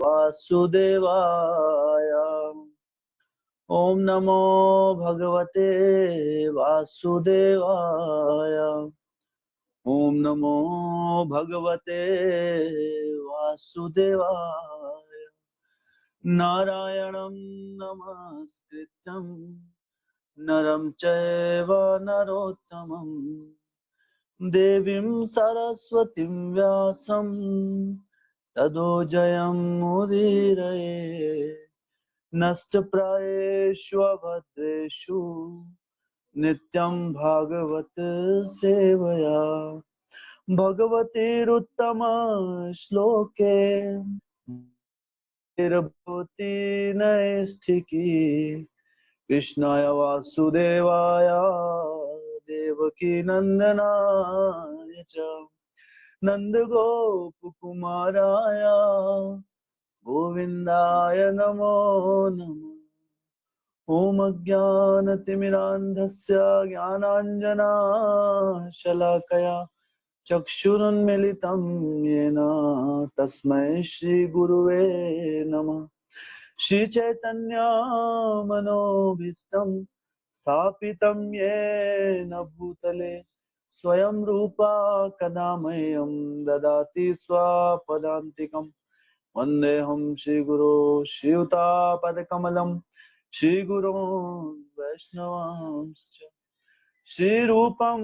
वासुदेवाय। ओम नमो भगवते वासुदेवाय। ओम नमो भगवते वासुदेवाय। नारायणं नमस्कृत्यं नरं चैव नरोत्तमं देवीं सरस्वतीं व्यासं ततो जयमुदीरये। नष्टप्रायेषु अभद्रेषु नित्यं भागवत सेवया। भगवतीरुत्तम श्लोके भूति नैष्ठिकी। कृष्णाय वासुदेवाय देवकी नंदनाय च नंदगोपकुमाराय गोविन्दाय नमो नमः। ॐ अज्ञानतिमिरान्धस्य ज्ञानाञ्जनशलाकया चक्षुरुन्मिलितं येन तस्मै श्रीगुरुवे नमः। श्रीचैतन्य मनोभीष्टं स्थापितं येन भूतले स्वयं रूपा कदा मह्यं ददाति स्वपदान्तिकम्। वन्देऽहं श्रीगुरो श्रीयुतापदकमलं श्रीगुरोन् वैष्णवांश्च। श्रीरूपं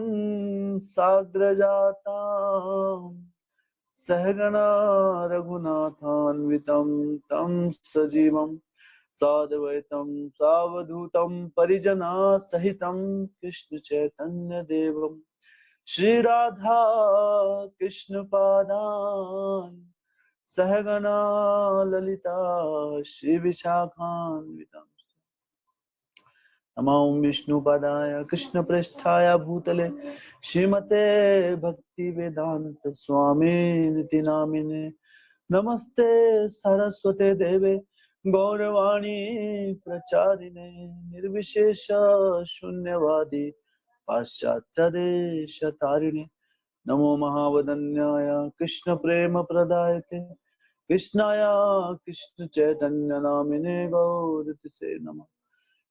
साग्रजातं सहगणा रघुनाथान्वितं तं सजीवं साद्वैतं सावधूतं परिजनसहितं कृष्ण चैतन्य देवं श्रीराधा कृष्णपादान् सहगणा ललिता श्रीविशाखान्वितं। नमो विष्णुपदाय कृष्णप्रेष्ठाय भूतले श्रीमते भक्तिवेदांत स्वामिनिति नामिने। नमस्ते सरस्वते देवे गौरवाणी प्रचारिणे निर्विशेष शून्यवादी पाश्चात्यदेशतारिणे। नमो महावदन्याय कृष्ण प्रेम प्रदायते कृष्णाय कृष्ण चैतन्य नामिने गौरतिसे नमः।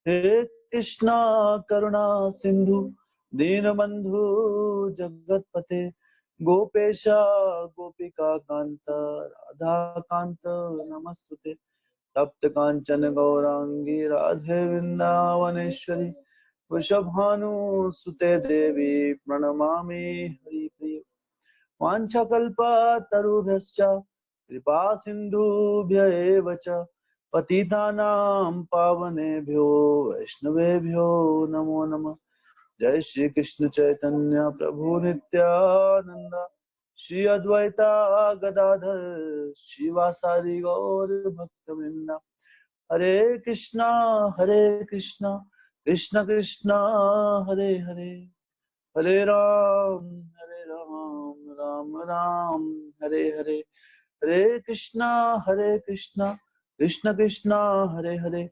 हे कृष्णा करुणा सिंधु दीनबंधु जगतपते गोपेशा गोपिका कांत राधा कांत नमस्तुते। तप्त कांचन गौरांगी राधे वृंदावनेश्वरी वृषभानुसुते देवी प्रणमामि हरिप्रिय। वाञ्छाकल्पतरुभ्यश्च कृपा सिन्धुभ्य एव च पतितानां पावनेभ्यो वैष्णवेभ्यो नमो नमः। जय श्री कृष्ण चैतन्य प्रभु नित्यानंद श्री अद्वैता गदाधर श्रीवासादि गौर भक्तवृंद। हरे कृष्णा कृष्ण कृष्ण हरे हरे हरे राम राम राम हरे हरे। हरे कृष्णा कृष्ण कृष्ण हरे हरे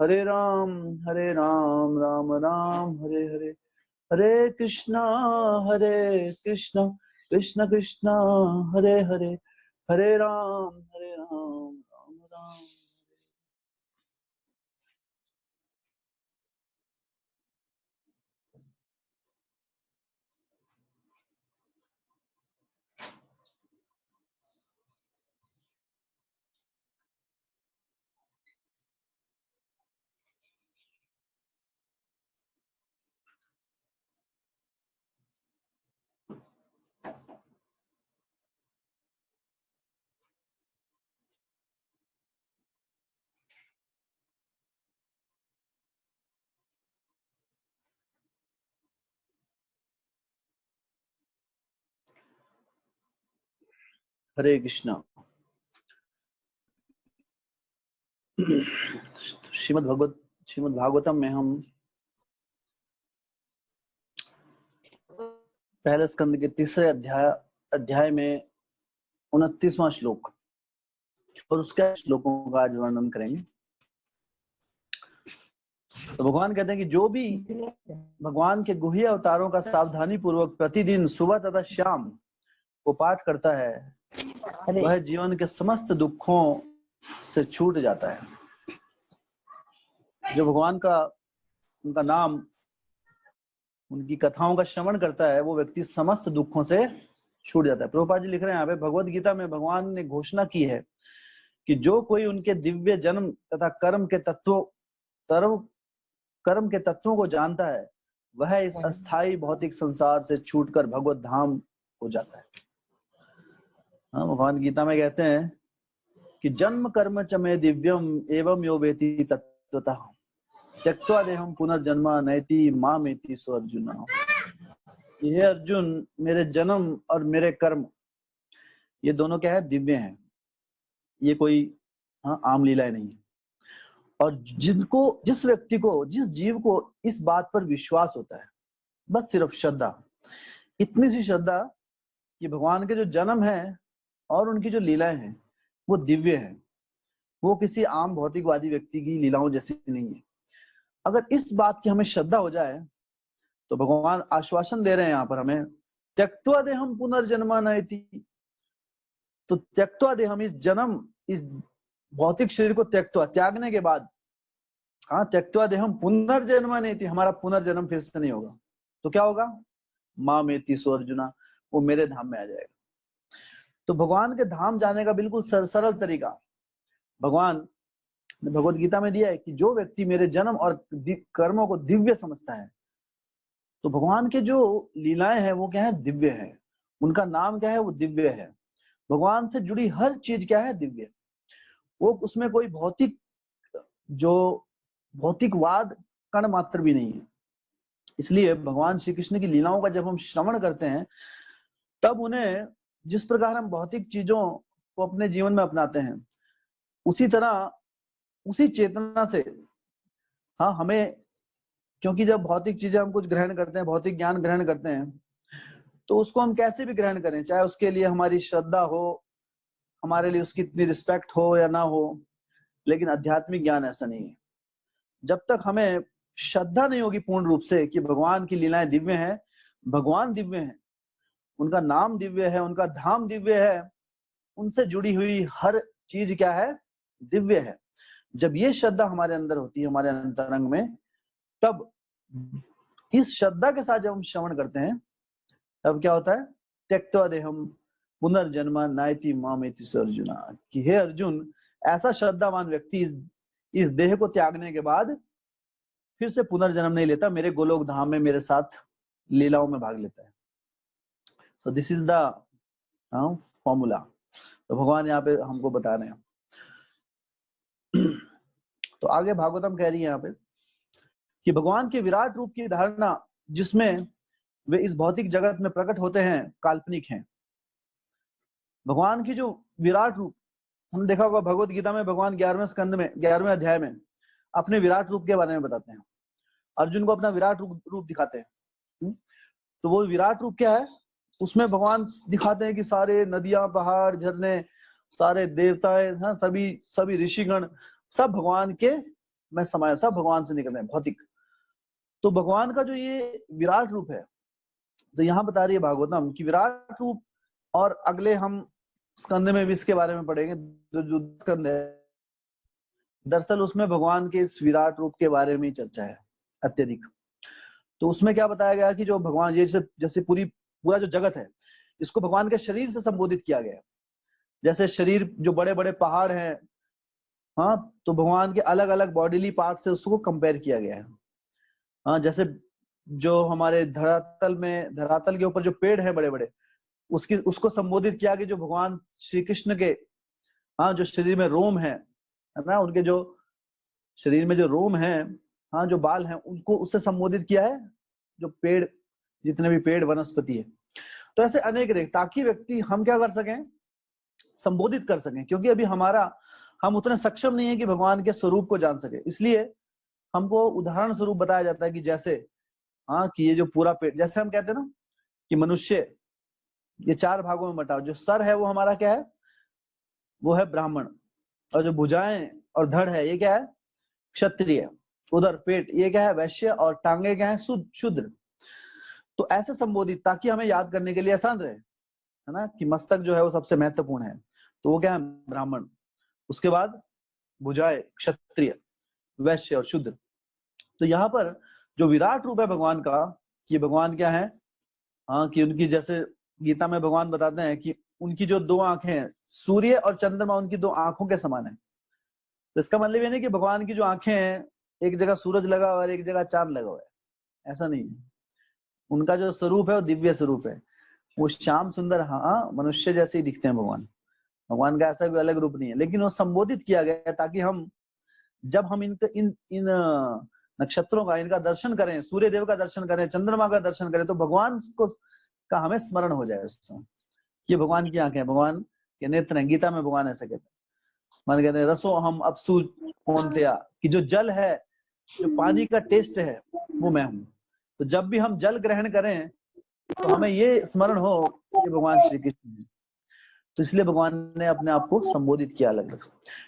हरे राम राम राम हरे हरे। हरे कृष्णा कृष्ण कृष्ण हरे हरे हरे राम राम राम। हरे कृष्णा। श्रीमद् भागवतम में हम पहले स्कंद के तीसरे अध्याय में 29वां श्लोक और उसके श्लोकों का आज वर्णन करेंगे। तो भगवान कहते हैं कि जो भी भगवान के गुह्य अवतारों का सावधानी पूर्वक प्रतिदिन सुबह तथा शाम को पाठ करता है वह जीवन के समस्त दुखों से छूट जाता है। जो भगवान का उनका नाम, उनकी कथाओं का श्रवण करता है, वो व्यक्ति समस्त दुखों से छूट जाता है। प्रभुपाद जी लिख रहे हैं यहाँ पे, भगवत गीता में भगवान ने घोषणा की है कि जो कोई उनके दिव्य जन्म तथा कर्म के तत्वों को जानता है, वह इस अस्थाई भौतिक संसार से छूटकर भगवत धाम हो जाता है। हाँ, भगवान गीता में कहते हैं कि जन्म कर्म च मे दिव्यम एवं यो वेति तत्वतः त्यक्त्वा देहम पुनर्जन्म नैति मामेति सो अर्जुन। ये अर्जुन, मेरे जन्म और मेरे कर्म, ये दोनों क्या है? दिव्य हैं। ये कोई आम लीलाएं नहीं है। और जिस व्यक्ति को, जिस जीव को इस बात पर विश्वास होता है, बस सिर्फ श्रद्धा, इतनी सी श्रद्धा कि भगवान के जो जन्म है और उनकी जो लीलाएं हैं वो दिव्य है, वो किसी आम भौतिकवादी व्यक्ति की लीलाओं जैसी नहीं है। अगर इस बात की हमें श्रद्धा हो जाए तो भगवान आश्वासन दे रहे हैं यहाँ पर हमें, त्यक्त्वा देहम पुनर्जन्म नैति। तो त्यक्त्वा देहम, इस जन्म, इस भौतिक शरीर को त्यागने के बाद, त्यक्त्वा देहम पुनर्जन्म नैति, हमारा पुनर्जन्म फिर से नहीं होगा। तो क्या होगा? मामेति सो अर्जुना, वो मेरे धाम में आ जाएगा। तो भगवान के धाम जाने का बिल्कुल सरल तरीका भगवान ने भगवत गीता में दिया है कि जो व्यक्ति मेरे जन्म और कर्मों को दिव्य समझता है, तो भगवान के जो लीलाएं हैं वो क्या है? दिव्य है। उनका नाम क्या है? वो दिव्य है। भगवान से जुड़ी हर चीज क्या है? दिव्य। वो उसमें कोई भौतिकवाद कण मात्र भी नहीं है। इसलिए भगवान श्री कृष्ण की लीलाओं का जब हम श्रवण करते हैं, तब उन्हें जिस प्रकार हम भौतिक चीजों को अपने जीवन में अपनाते हैं, उसी तरह, उसी चेतना से हमें, क्योंकि जब भौतिक चीजें हम कुछ ग्रहण करते हैं, भौतिक ज्ञान ग्रहण करते हैं, तो उसको हम कैसे भी ग्रहण करें, चाहे उसके लिए हमारी श्रद्धा हो, हमारे लिए उसकी इतनी रिस्पेक्ट हो या ना हो, लेकिन आध्यात्मिक ज्ञान ऐसा नहीं है। जब तक हमें श्रद्धा नहीं होगी पूर्ण रूप से कि भगवान की लीलाएं दिव्य हैं, भगवान दिव्य हैं, उनका नाम दिव्य है, उनका धाम दिव्य है, उनसे जुड़ी हुई हर चीज क्या है? दिव्य है। जब ये श्रद्धा हमारे अंदर होती है, हमारे अंतरंग में, तब इस श्रद्धा के साथ जब हम श्रवण करते हैं, तब क्या होता है? त्यक्त्वा देहम पुनर्जन्म नायति मामेति सो अर्जुना, कि हे अर्जुन, ऐसा श्रद्धावान व्यक्ति इस देह को त्यागने के बाद फिर से पुनर्जन्म नहीं लेता, मेरे गोलोक धाम में मेरे साथ लीलाओं में भाग लेता है। So this is the formula. तो भगवान यहाँ पे हमको बता रहे हैं। तो आगे भागवतम कह रही है यहाँ पे कि भगवान के विराट रूप की धारणा जिसमें वे इस भौतिक जगत में प्रकट होते हैं, काल्पनिक हैं। भगवान की जो विराट रूप, हमने देखा होगा भगवत गीता में भगवान 11वें स्कंद में, 11वें अध्याय में अपने विराट रूप के बारे में बताते हैं। अर्जुन को अपना विराट रूप दिखाते हैं। तो वो विराट रूप क्या है? उसमें भगवान दिखाते हैं कि सारे नदियां, पहाड़, झरने, सारे देवताएं, सभी ऋषिगण, सब भगवान के में समाये, सब भगवान से निकल रहे हैं, भौतिक। तो भगवान का जो ये विराट रूप है, तो यहाँ बता रही है भागवतम कि विराट रूप, और अगले हम स्कंद में भी इसके बारे में पढ़ेंगे, जो स्कंद है, दरअसल उसमें भगवान के इस विराट रूप के बारे में चर्चा है अत्यधिक। तो उसमें क्या बताया गया कि जो भगवान, जैसे पूरा जो जगत है, इसको भगवान के शरीर से संबोधित किया गया है। जैसे शरीर, जो बड़े बड़े पहाड़ हैं, तो भगवान के अलग अलग बॉडीली पार्ट से उसको कंपेयर किया गया है। जैसे जो हमारे धरातल के ऊपर जो पेड़ है बड़े बड़े, उसको संबोधित किया कि जो भगवान श्री कृष्ण के जो शरीर में रोम है ना, उनके जो शरीर में जो रोम है, जो बाल हैं, उनको उससे संबोधित किया है, जो पेड़, जितने भी पेड़ वनस्पति है। तो ऐसे अनेक, ताकि व्यक्ति हम क्या कर सकें? संबोधित कर सकें, क्योंकि अभी हम उतने सक्षम नहीं है कि भगवान के स्वरूप को जान सके। इसलिए हमको उदाहरण स्वरूप बताया जाता है कि जैसे कि ये जो पूरा पेड़, जैसे हम कहते हैं ना कि मनुष्य ये 4 भागों में बटा, जो सर है वो हमारा क्या है? वो है ब्राह्मण, और जो भुजाएं और धड़ है ये क्या है? क्षत्रिय। उधर पेट, ये क्या है? वैश्य, और टांगे क्या है? शूद्र। तो ऐसे संबोधित, ताकि हमें याद करने के लिए आसान रहे, है ना, कि मस्तक जो है वो सबसे महत्वपूर्ण है, तो वो क्या है? ब्राह्मण। उसके बाद भुजाएं क्षत्रिय, वैश्य और शूद्र। तो यहाँ पर जो विराट रूप है भगवान का, ये भगवान क्या है, हाँ, कि उनकी जैसे गीता में भगवान बताते हैं कि उनकी जो दो आंखें हैं, सूर्य और चंद्रमा उनकी दो आंखों के समान है। तो इसका मतलब ये नहीं कि भगवान की जो आंखें हैं एक जगह सूरज लगा हुआ है और एक जगह चांद लगा हुआ है, ऐसा नहीं है। उनका जो स्वरूप है वो दिव्य स्वरूप है, वो श्याम सुंदर, हाँ, मनुष्य जैसे ही दिखते हैं भगवान। भगवान का ऐसा कोई अलग रूप नहीं है, लेकिन वो संबोधित किया गया है ताकि हम जब हम इन नक्षत्रों का, इनका दर्शन करें, सूर्य देव का दर्शन करें, चंद्रमा का दर्शन करें, तो भगवान को का हमें स्मरण हो जाए उस समय। ये भगवान की आंखें, भगवान के नेत्र हैं। गीता में भगवान ऐसा कहते हैं, मान कहते हैं रसो हम अपसु कौन्तेया, कि जो जल है, जो पानी का टेस्ट है, वो मैं हूँ। तो जब भी हम जल ग्रहण करें तो हमें ये स्मरण हो कि भगवान श्री कृष्ण है। तो इसलिए भगवान ने अपने आप को संबोधित किया अलग अलग।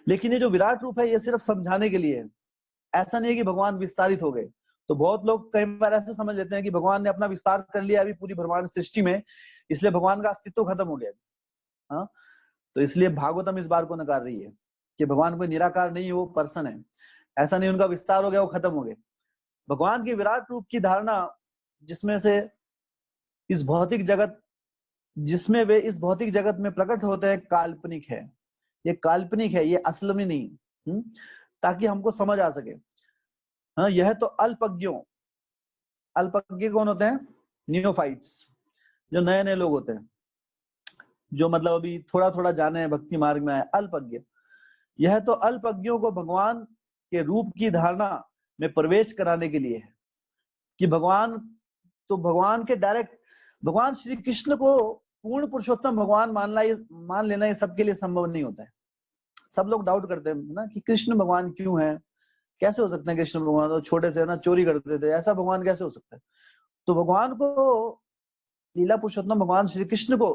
लेकिन ये जो विराट रूप है ये सिर्फ समझाने के लिए है, ऐसा नहीं है कि भगवान विस्तारित हो गए। तो बहुत लोग कई बार ऐसे समझ लेते हैं कि भगवान ने अपना विस्तार कर लिया अभी पूरी ब्रह्मांड सृष्टि में, इसलिए भगवान का अस्तित्व खत्म हो गया। हाँ, तो इसलिए भागवतम इस बार को नकार रही है कि भगवान कोई निराकार नहीं, वो पर्सन है। ऐसा नहीं उनका विस्तार हो गया, वो खत्म हो गए। भगवान की विराट रूप की धारणा जिसमें से इस भौतिक जगत, जिसमें वे इस भौतिक जगत में प्रकट होते हैं, काल्पनिक है। ये काल्पनिक है, ये असल में नहीं। ताकि हमको समझ आ सके। हाँ, यह तो अल्पज्ञों, अल्पज्ञ कौन होते हैं, नियोफाइट्स, जो नए नए लोग होते हैं, जो मतलब अभी थोड़ा थोड़ा जाने हैं, भक्ति मार्ग में आए, अल्पज्ञ। यह तो अल्पज्ञों को भगवान के रूप की धारणा में प्रवेश कराने के लिए है कि भगवान, तो भगवान के डायरेक्ट, भगवान श्री कृष्ण को पूर्ण पुरुषोत्तम भगवान मान लेना ये सबके लिए संभव नहीं होता है। सब लोग डाउट करते हैं ना कि कृष्ण भगवान क्यों है, कैसे हो सकते हैं कृष्ण भगवान, तो छोटे से ना चोरी करते थे, ऐसा भगवान कैसे हो सकता है। तो भगवान को, लीला पुरुषोत्तम भगवान श्री कृष्ण को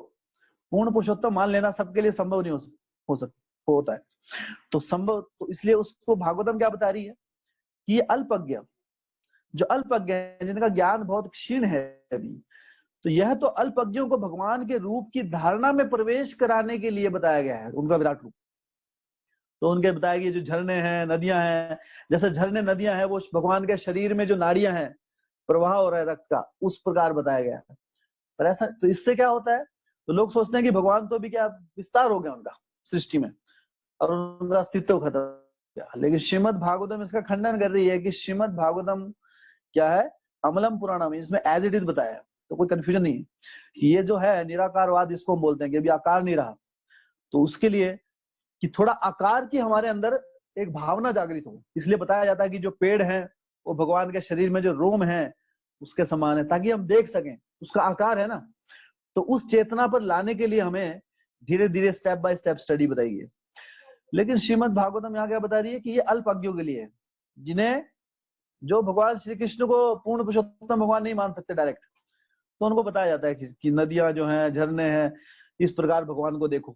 पूर्ण पुरुषोत्तम मान लेना सबके लिए संभव नहीं हो सकता होता है। तो संभव, तो इसलिए उसको भागवतम क्या बता रही है कि ये अल्पज्ञ, जो अल्पज्ञ है, जिनका ज्ञान बहुत क्षीण है अभी, तो यह तो अल्पज्ञों को भगवान के रूप की धारणा में प्रवेश कराने के लिए बताया गया है, उनका विराट रूप। तो उनके बताया कि जो झरने हैं, नदियां हैं, जैसे झरने नदियां हैं, वो भगवान के शरीर में जो नाड़ियां हैं, प्रवाह हो रहा है रक्त का, उस प्रकार बताया गया है। पर ऐसा, तो इससे क्या होता है, तो लोग सोचते हैं कि भगवान तो भी क्या विस्तार हो गया उनका सृष्टि में और उनका अस्तित्व खत्म हो गया। लेकिन श्रीमद् भागवतम इसका खंडन कर रही है कि श्रीमद् भागवतम क्या है, अमलम पुराणम, इसमें एज इट इज बताया है, तो कोई कंफ्यूजन नहीं है। ये जो है निराकारवाद, इसको हम बोलते हैं कि अभी आकार नहीं रहा, तो उसके लिए कि थोड़ा आकार की हमारे अंदर एक भावना जागृत हो, इसलिए बताया जाता है कि जो पेड़ है वो भगवान के शरीर में जो रोम है उसके समान है, ताकि हम देख सकें, उसका आकार है ना। तो उस चेतना पर लाने के लिए हमें धीरे धीरे स्टेप बाय स्टेप स्टडी बताई है। लेकिन श्रीमद् भागवतम यहाँ क्या बता रही है कि ये अल्पज्ञों के लिए है, जिन्हें, जो भगवान श्री कृष्ण को पूर्ण पुरुषोत्तम भगवान नहीं मान सकते डायरेक्ट, तो उनको बताया जाता है कि नदियां जो हैं, झरने हैं, इस प्रकार भगवान को देखो।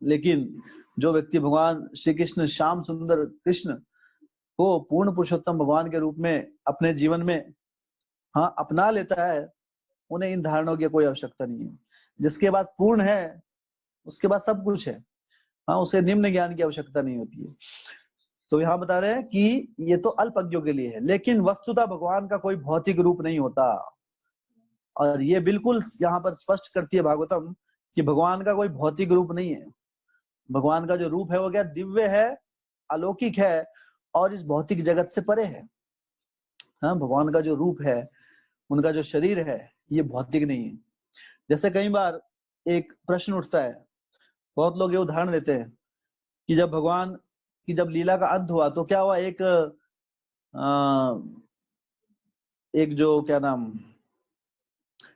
लेकिन जो व्यक्ति भगवान श्री कृष्ण, श्याम सुंदर कृष्ण को पूर्ण पुरुषोत्तम भगवान के रूप में अपने जीवन में, हाँ, अपना लेता है, उन्हें इन धारणाओं की कोई आवश्यकता नहीं है। जिसके पास पूर्ण है उसके पास सब कुछ है, हाँ, उसे निम्न ज्ञान की आवश्यकता नहीं होती है। तो यहाँ बता रहे हैं कि ये तो अल्पज्ञों के लिए है, लेकिन वस्तुतः भगवान का कोई भौतिक रूप नहीं होता। और ये बिल्कुल यहाँ पर स्पष्ट करती है भागवतम कि भगवान का कोई भौतिक रूप नहीं है। भगवान का जो रूप है वो क्या, दिव्य है, अलौकिक है और इस भौतिक जगत से परे है। हाँ, भगवान का जो रूप है, उनका जो शरीर है, ये भौतिक नहीं है। जैसे कई बार एक प्रश्न उठता है, बहुत लोग ये उदाहरण देते हैं कि जब भगवान की जब लीला का अंत हुआ तो क्या हुआ, एक जो क्या नाम,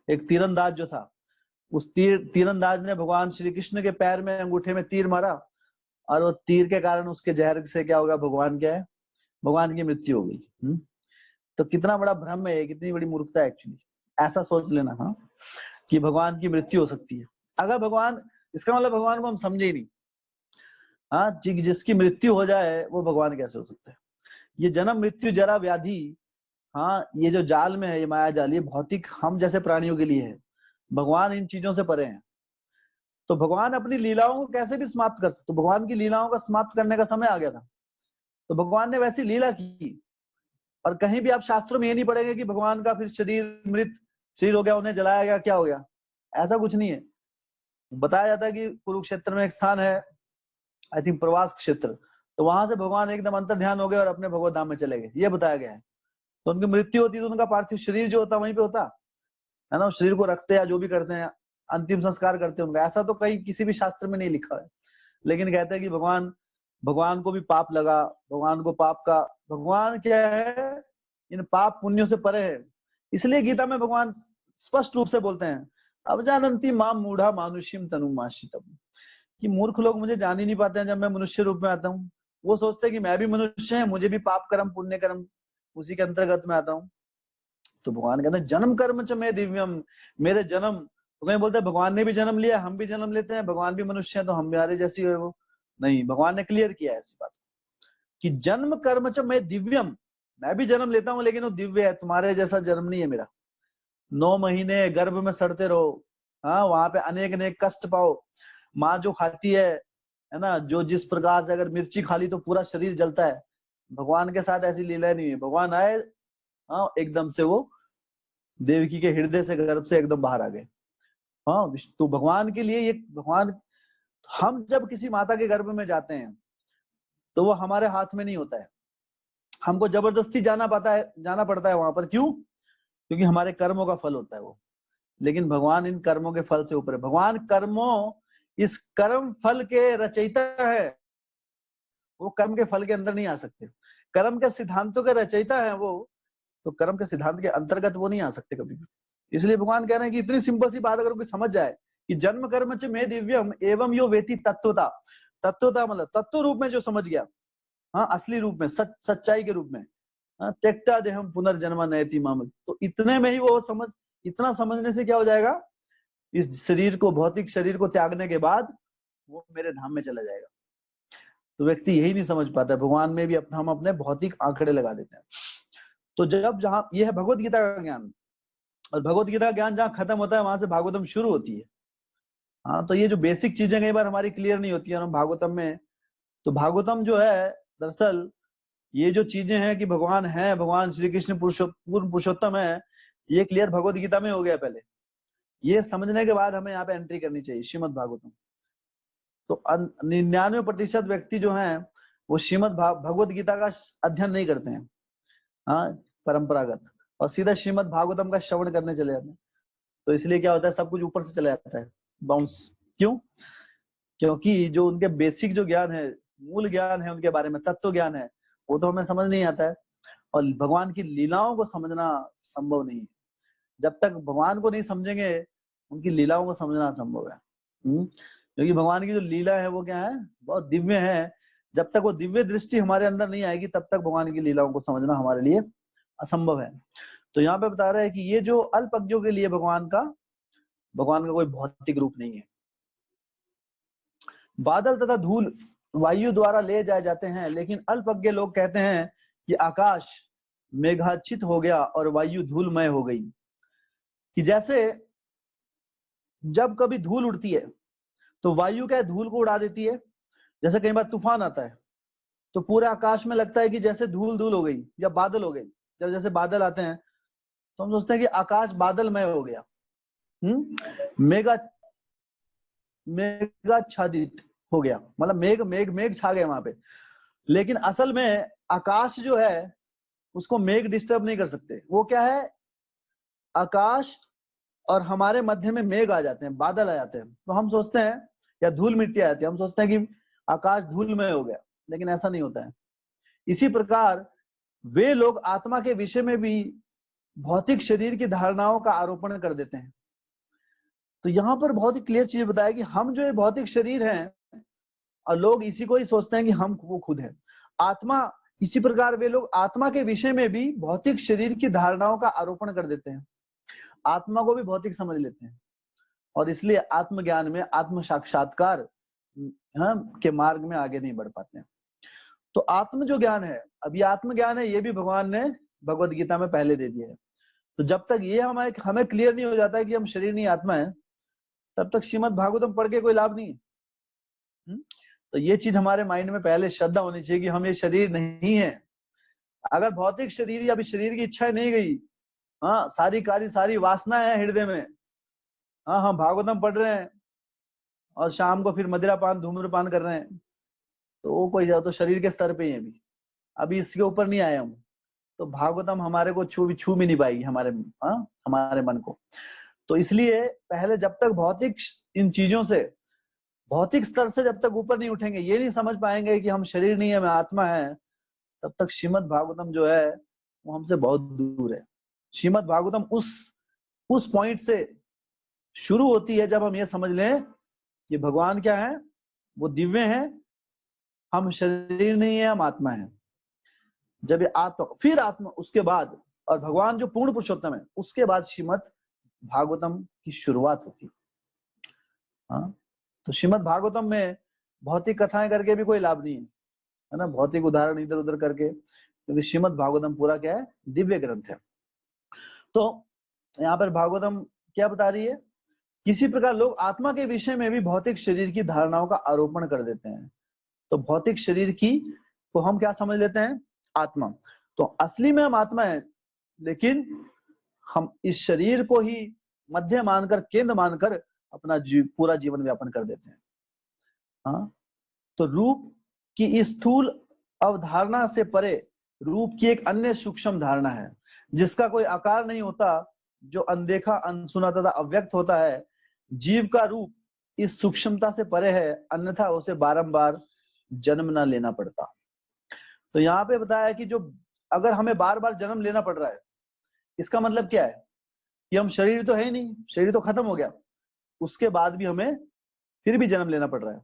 एक तीरंदाज जो था, उस तीरंदाज ने भगवान श्री कृष्ण के पैर में, अंगूठे में तीर मारा और वो तीर के कारण उसके जहर से क्या होगा, भगवान क्या है, भगवान की मृत्यु हो गई। तो कितना बड़ा भ्रम है, कितनी बड़ी मूर्खता है एक्चुअली, ऐसा सोच लेना, हाँ, कि भगवान की मृत्यु हो सकती है। अगर भगवान, इसका मतलब भगवान को हम समझे ही नहीं। हाँ, जिसकी मृत्यु हो जाए वो भगवान कैसे हो सकता है। ये जन्म मृत्यु जरा व्याधि, हाँ, ये जो जाल में है, ये माया जाल, ये भौतिक हम जैसे प्राणियों के लिए है। भगवान इन चीजों से परे हैं। तो भगवान अपनी लीलाओं को कैसे भी समाप्त कर सकते, तो भगवान की लीलाओं का समाप्त करने का समय आ गया था, तो भगवान ने वैसी लीला की। और कहीं भी आप शास्त्रों में ये नहीं पढ़ेंगे कि भगवान का फिर शरीर मृत शरीर हो गया, उन्हें जलाया गया, क्या हो गया, ऐसा कुछ नहीं है। बताया जाता है कि कुरुक्षेत्र में एक स्थान है, आई थिंक प्रवास क्षेत्र, तो वहां से भगवान एकदम अंतर ध्यान हो गए और अपने भगवत धाम में चले गए, ये बताया गया है। तो उनकी मृत्यु होती तो उनका पार्थिव शरीर जो होता वहीं पे होता है ना, शरीर को रखते या जो भी करते हैं, अंतिम संस्कार करते हैं उनका, ऐसा तो कहीं किसी भी शास्त्र में नहीं लिखा है। लेकिन कहते हैं कि भगवान को भी पाप लगा, भगवान को पाप का, भगवान क्या है, इन पाप पुण्यों से परे है। इसलिए गीता में भगवान स्पष्ट रूप से बोलते हैं, अब जानंती माम मूढ़ा मानुष्यम तनुमाशितम, कि मूर्ख लोग मुझे जान ही नहीं पाते हैं जब मैं मनुष्य रूप में आता हूँ। वो सोचते हैं कि मैं भी मनुष्य है, मुझे भी पाप कर्म पुण्य कर्म उसी के अंतर्गत में आता हूँ। तो भगवान कहते हैं जन्म कर्म च मैं दिव्यम, मेरे जन्म, तो कहीं बोलते हैं भगवान ने भी जन्म लिया, हम भी जन्म लेते हैं, भगवान भी मनुष्य है तो हम भी हमारे जैसी है वो, नहीं, भगवान ने क्लियर किया है ऐसी बात कि जन्म कर्म च मैं दिव्यम, मैं भी जन्म लेता हूँ लेकिन वो दिव्य है, तुम्हारे जैसा जन्म नहीं है मेरा। 9 महीने गर्भ में सड़ते रहो, हाँ, वहां पे अनेक अनेक कष्ट पाओ, माँ जो खाती है ना, जो जिस प्रकार से अगर मिर्ची खा ली तो पूरा शरीर जलता है, भगवान के साथ ऐसी लीला नहीं है। भगवान आए, हाँ, एकदम से वो देवकी के हृदय से, गर्भ से एकदम बाहर आ गए। हाँ, तो भगवान के लिए ये भगवान, हम जब किसी माता के गर्भ में जाते हैं तो वो हमारे हाथ में नहीं होता है, हमको जबरदस्ती जाना पड़ता है वहां पर। क्यों? क्योंकि हमारे कर्मों का फल होता है वो। लेकिन भगवान इन कर्मों के फल से ऊपर है, भगवान कर्मों, इस कर्म फल के रचयिता है, वो कर्म के फल के अंदर नहीं आ सकते। कर्म के सिद्धांतों के रचयिता है वो, तो कर्म के सिद्धांत के अंतर्गत वो नहीं आ सकते कभी भी। इसलिए भगवान कह रहे हैं कि इतनी सिंपल सी बात अगर कोई समझ जाए कि जन्म कर्म च मे दिव्यम एवं यो वेति तत्वता, तत्वता मतलब तत्व रूप में जो समझ गया, हाँ, असली रूप में, सच्चाई के रूप में, हाँ, त्यक्ता देहम पुनर्जन्म नयति माम, तो इतने में ही वो समझ, इतना समझने से क्या हो जाएगा, इस शरीर को, भौतिक शरीर को त्यागने के बाद वो मेरे धाम में चला जाएगा। तो व्यक्ति यही नहीं समझ पाता है, भगवान में भी हम अपने भौतिक आंकड़े लगा देते हैं। तो जब जहां यह है भगवत गीता का ज्ञान, और भगवत गीता का ज्ञान जहां खत्म होता है वहां से भागवतम शुरू होती है। हाँ, तो ये जो बेसिक चीजें कई बार हमारी क्लियर नहीं होती है हम भागवतम में, तो भागवतम जो है दरअसल ये जो चीजें हैं कि भगवान है, भगवान श्री कृष्ण पूर्ण पुरुषोत्तम है, ये क्लियर भगवत गीता में हो गया पहले। ये समझने के बाद हमें यहाँ पे एंट्री करनी चाहिए श्रीमद भागवतम। तो 99% व्यक्ति जो हैं वो श्रीमद भगवत गीता का अध्ययन नहीं करते हैं, हाँ, परंपरागत, और सीधा श्रीमद भागवतम का श्रवण करने चले जाते हैं। तो इसलिए क्या होता है, सब कुछ ऊपर से चला जाता है, बाउंस। क्यों? क्योंकि जो उनके बेसिक जो ज्ञान है, मूल ज्ञान है उनके बारे में, तत्व ज्ञान है, वो तो हमें समझ नहीं आता है। और भगवान की लीलाओं को समझना संभव नहीं है। जब तक भगवान को नहीं समझेंगे, उनकी लीलाओं को समझना असंभव है। क्योंकि भगवान की जो लीला है वो क्या है, बहुत दिव्य है। जब तक वो दिव्य दृष्टि हमारे अंदर नहीं आएगी तब तक भगवान की लीलाओं को समझना हमारे लिए असंभव है। तो यहाँ पे बता रहा है कि ये जो अल्पज्ञों के लिए भगवान का कोई भौतिक रूप नहीं है। बादल तथा धूल वायु द्वारा ले जाए जाते हैं, लेकिन अल्पज्ञ लोग कहते हैं कि आकाश मेघाच्छित हो गया और वायु धूलमय हो गई। कि जैसे जब कभी धूल उड़ती है तो वायु क्या है, धूल को उड़ा देती है। जैसे कई बार तूफान आता है तो पूरे आकाश में लगता है कि जैसे धूल धूल हो गई या बादल हो गए। जब जैसे बादल आते हैं तो हम सोचते हैं कि आकाश बादलमय हो गया, मेघा मेघाच्छादित हो गया, मतलब मेघ मेघ मेघ छा गए वहां पे। लेकिन असल में आकाश जो है उसको मेघ डिस्टर्ब नहीं कर सकते। वो क्या है, आकाश और हमारे मध्य में मेघ आ जाते हैं, बादल आ जाते हैं, तो हम सोचते हैं, या धूल मिट्टी आ जाती है, हम सोचते हैं कि आकाश धूलमय हो गया, लेकिन ऐसा नहीं होता है। इसी प्रकार वे लोग आत्मा के विषय में भी भौतिक शरीर की धारणाओं का आरोपण कर देते हैं। तो यहाँ पर बहुत ही क्लियर चीज बताया कि हम जो ये भौतिक शरीर हैं, और लोग इसी को ही सोचते हैं कि हम वो खुद है आत्मा। इसी प्रकार वे लोग आत्मा के विषय में भी भौतिक शरीर की धारणाओं का आरोपण कर देते हैं, आत्मा को भी भौतिक समझ लेते हैं, और इसलिए आत्मज्ञान में, आत्म साक्षात्कार के मार्ग में आगे नहीं बढ़ पाते हैं। तो आत्म जो ज्ञान है, अब ये आत्मज्ञान है, ये भी भगवान ने भगवत गीता में पहले दे दिया है। तो जब तक ये हमें क्लियर नहीं हो जाता है कि हम शरीर नहीं आत्मा है, तब तक श्रीमद् भागवतम पढ़ के कोई लाभ नहीं है। तो ये चीज हमारे माइंड में पहले श्रद्धा होनी चाहिए कि हम ये शरीर नहीं है। अगर भौतिक शरीर या अभी शरीर की इच्छा नहीं गई, हाँ सारी वासना है हृदय में, हाँ हम भागवतम पढ़ रहे हैं और शाम को फिर मदिरापान धूम्रपान कर रहे हैं, तो वो कोई तो शरीर के स्तर पे ही है, अभी इसके ऊपर नहीं आए हम, तो भागवतम हमारे को छू भी नहीं पाएगी हमारे मन को। तो इसलिए पहले जब तक भौतिक इन चीजों से, भौतिक स्तर से जब तक ऊपर नहीं उठेंगे, ये नहीं समझ पाएंगे कि हम शरीर नहीं है, मैं आत्मा है, तब तक श्रीमद् भागवतम जो है वो हमसे बहुत दूर है। श्रीमद् भागवतम उस पॉइंट से शुरू होती है जब हम ये समझ लें कि भगवान क्या है, वो दिव्य है, हम शरीर नहीं है, हम आत्मा है। जब ये आत्मा, फिर आत्मा, उसके बाद, और भगवान जो पूर्ण पुरुषोत्तम है, उसके बाद श्रीमद् भागवतम की शुरुआत होती है। हाँ, तो श्रीमद् भागवतम में भौतिक कथाएं करके भी कोई लाभ नहीं है ना, भौतिक उदाहरण इधर उधर करके, क्योंकि श्रीमद् भागवतम पूरा क्या है, दिव्य ग्रंथ है। तो यहाँ पर भागवतम क्या बता रही है, किसी प्रकार लोग आत्मा के विषय में भी भौतिक शरीर की धारणाओं का आरोपण कर देते हैं। तो भौतिक शरीर की को हम क्या समझ लेते हैं, आत्मा। तो असली में हम आत्मा है, लेकिन हम इस शरीर को ही मध्य मानकर, केंद्र मानकर अपना पूरा जीवन व्यापन कर देते हैं। हाँ, तो रूप की स्थूल अवधारणा से परे रूप की एक अन्य सूक्ष्म धारणा है, जिसका कोई आकार नहीं होता, जो अनदेखा, अनसुना तथा अव्यक्त होता है। जीव का रूप इस सूक्ष्मता से परे है, अन्यथा उसे बारंबार जन्म ना लेना पड़ता। तो यहाँ पे बताया कि जो अगर हमें बार बार जन्म लेना पड़ रहा है, इसका मतलब क्या है कि हम शरीर तो है ही नहीं, शरीर तो खत्म हो गया, उसके बाद भी हमें फिर भी जन्म लेना पड़ रहा है।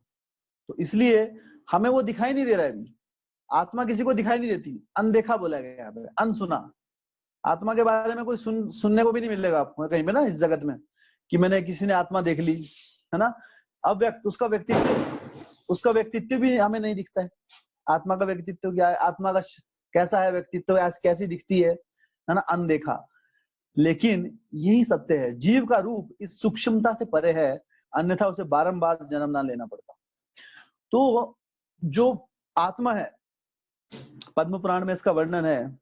तो इसलिए हमें वो दिखाई नहीं दे रहा है अभी, आत्मा किसी को दिखाई नहीं देती, अनदेखा बोला गया यहाँ पे, अनसुना। आत्मा के बारे में कोई सुनने को भी नहीं मिलेगा आपको कहीं पे ना इस जगत में, कि मैंने किसी ने आत्मा देख ली, है ना। अव्यक्त, उसका व्यक्तित्व भी हमें नहीं दिखता है। आत्मा का व्यक्तित्व क्या है, आत्मा का कैसा है व्यक्तित्व, कैसी दिखती है ना, अनदेखा। लेकिन यही सत्य है, जीव का रूप इस सूक्ष्मता से परे है, अन्यथा उसे बारंबार जन्म ना लेना पड़ता। तो जो आत्मा है, पद्म पुराण में इसका वर्णन है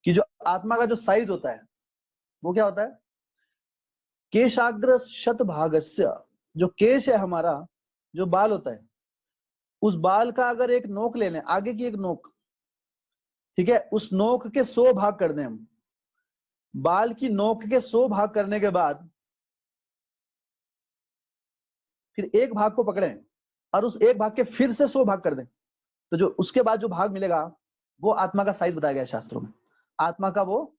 कि जो आत्मा का जो साइज होता है वो क्या होता है, केशाग्र शतभागस्य, जो केश है हमारा, जो बाल होता है, उस बाल का अगर एक नोक ले लें, आगे की एक नोक, ठीक है, उस नोक के 100 भाग कर दें हम, बाल की नोक के 100 भाग करने के बाद फिर एक भाग को पकड़ें और उस एक भाग के फिर से 100 भाग कर दें, तो जो उसके बाद जो भाग मिलेगा वो आत्मा का साइज बताया गया शास्त्रों में। आत्मा का वो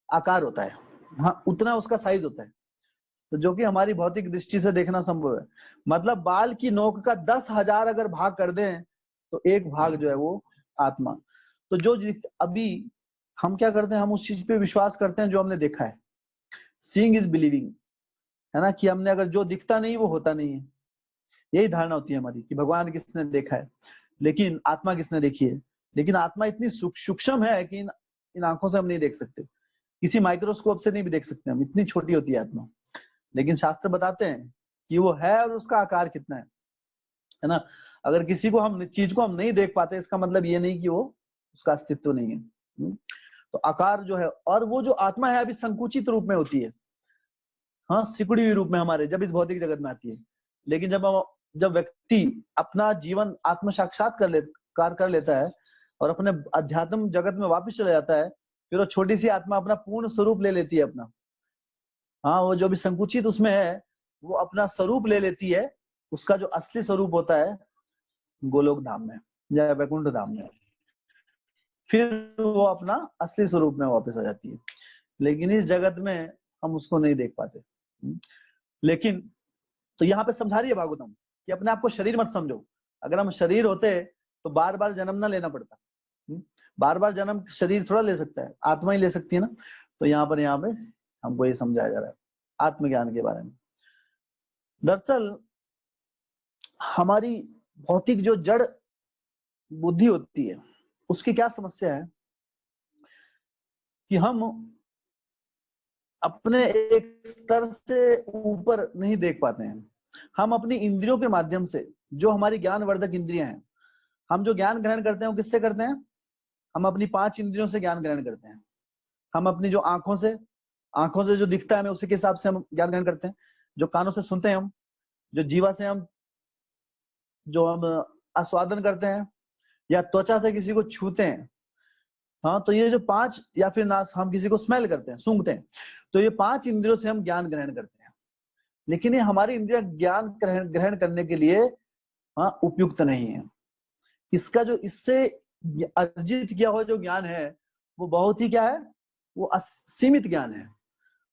आकार होता है, हाँ उतना उसका साइज होता है, तो जो कि हमारी भौतिक दृष्टि से देखना संभव है। मतलब बाल की नोक का 10,000 अगर भाग कर दें तो एक भाग जो है वो आत्मा। तो जो अभी हम क्या करते हैं, हम उस चीज पे विश्वास करते हैं जो हमने देखा है। सीइंग इज बिलीविंग, है ना, कि हमने अगर जो दिखता नहीं वो होता नहीं है, यही धारणा होती है हमारी कि भगवान किसने देखा है, लेकिन आत्मा किसने देखी है। लेकिन आत्मा इतनी सूक्ष्म है कि इन आंखों से हम नहीं देख सकते, किसी माइक्रोस्कोप से नहीं भी देख सकते हम, इतनी छोटी होती है आत्मा। लेकिन शास्त्र बताते हैं कि वो है और उसका आकार कितना है ना। अगर किसी को हम चीज को हम नहीं देख पाते, इसका मतलब ये नहीं कि वो उसका अस्तित्व नहीं है। तो आकार जो है, और वो जो आत्मा है अभी संकुचित रूप में होती है, हाँ सिकुड़ी हुई रूप में हमारे, जब इस भौतिक जगत में आती है। लेकिन जब व्यक्ति अपना जीवन आत्म साक्षात कर लेता है और अपने अध्यात्म जगत में वापस चला जाता है, फिर वो छोटी सी आत्मा अपना पूर्ण स्वरूप ले लेती है अपना। हाँ, वो जो भी संकुचित उसमें है वो अपना स्वरूप ले लेती है, उसका जो असली स्वरूप होता है गोलोक धाम में या वैकुंठ धाम में, फिर वो अपना असली स्वरूप में वापस आ जाती है। लेकिन इस जगत में हम उसको नहीं देख पाते। लेकिन तो यहाँ पे समझा रही है भागवतम कि अपने आप को शरीर मत समझो। अगर हम शरीर होते तो बार बार जन्म ना लेना पड़ता। बार बार जन्म शरीर थोड़ा ले सकता है, आत्मा ही ले सकती है ना। तो यहाँ पे हमको ये समझाया जा रहा है आत्मज्ञान के बारे में। दरअसल हमारी भौतिक जो जड़ बुद्धि होती है, उसकी क्या समस्या है कि हम अपने एक स्तर से ऊपर नहीं देख पाते हैं। हम अपनी इंद्रियों के माध्यम से, जो हमारी ज्ञानवर्धक इंद्रियां हैं, हम जो ज्ञान ग्रहण करते हैं वो किससे करते हैं? हम अपनी 5 इंद्रियों से ज्ञान ग्रहण करते हैं। हम अपनी जो आंखों से जो दिखता है हमें उसी के हिसाब से हम ज्ञान ग्रहण करते हैं। जो कानों से सुनते हैं हम, जो जीवा से हम आस्वादन करते हैं, या त्वचा से किसी को छूते हैं, हाँ, तो ये जो 5, या फिर नास हम किसी को स्मेल करते हैं, सूंघते हैं, तो ये 5 इंद्रियों से हम ज्ञान ग्रहण करते हैं। लेकिन ये हमारी इंद्रियां ज्ञान ग्रहण करने के लिए उपयुक्त नहीं है। इसका जो इससे अर्जित किया हुआ जो ज्ञान है वो बहुत ही क्या है, वो सीमित ज्ञान है।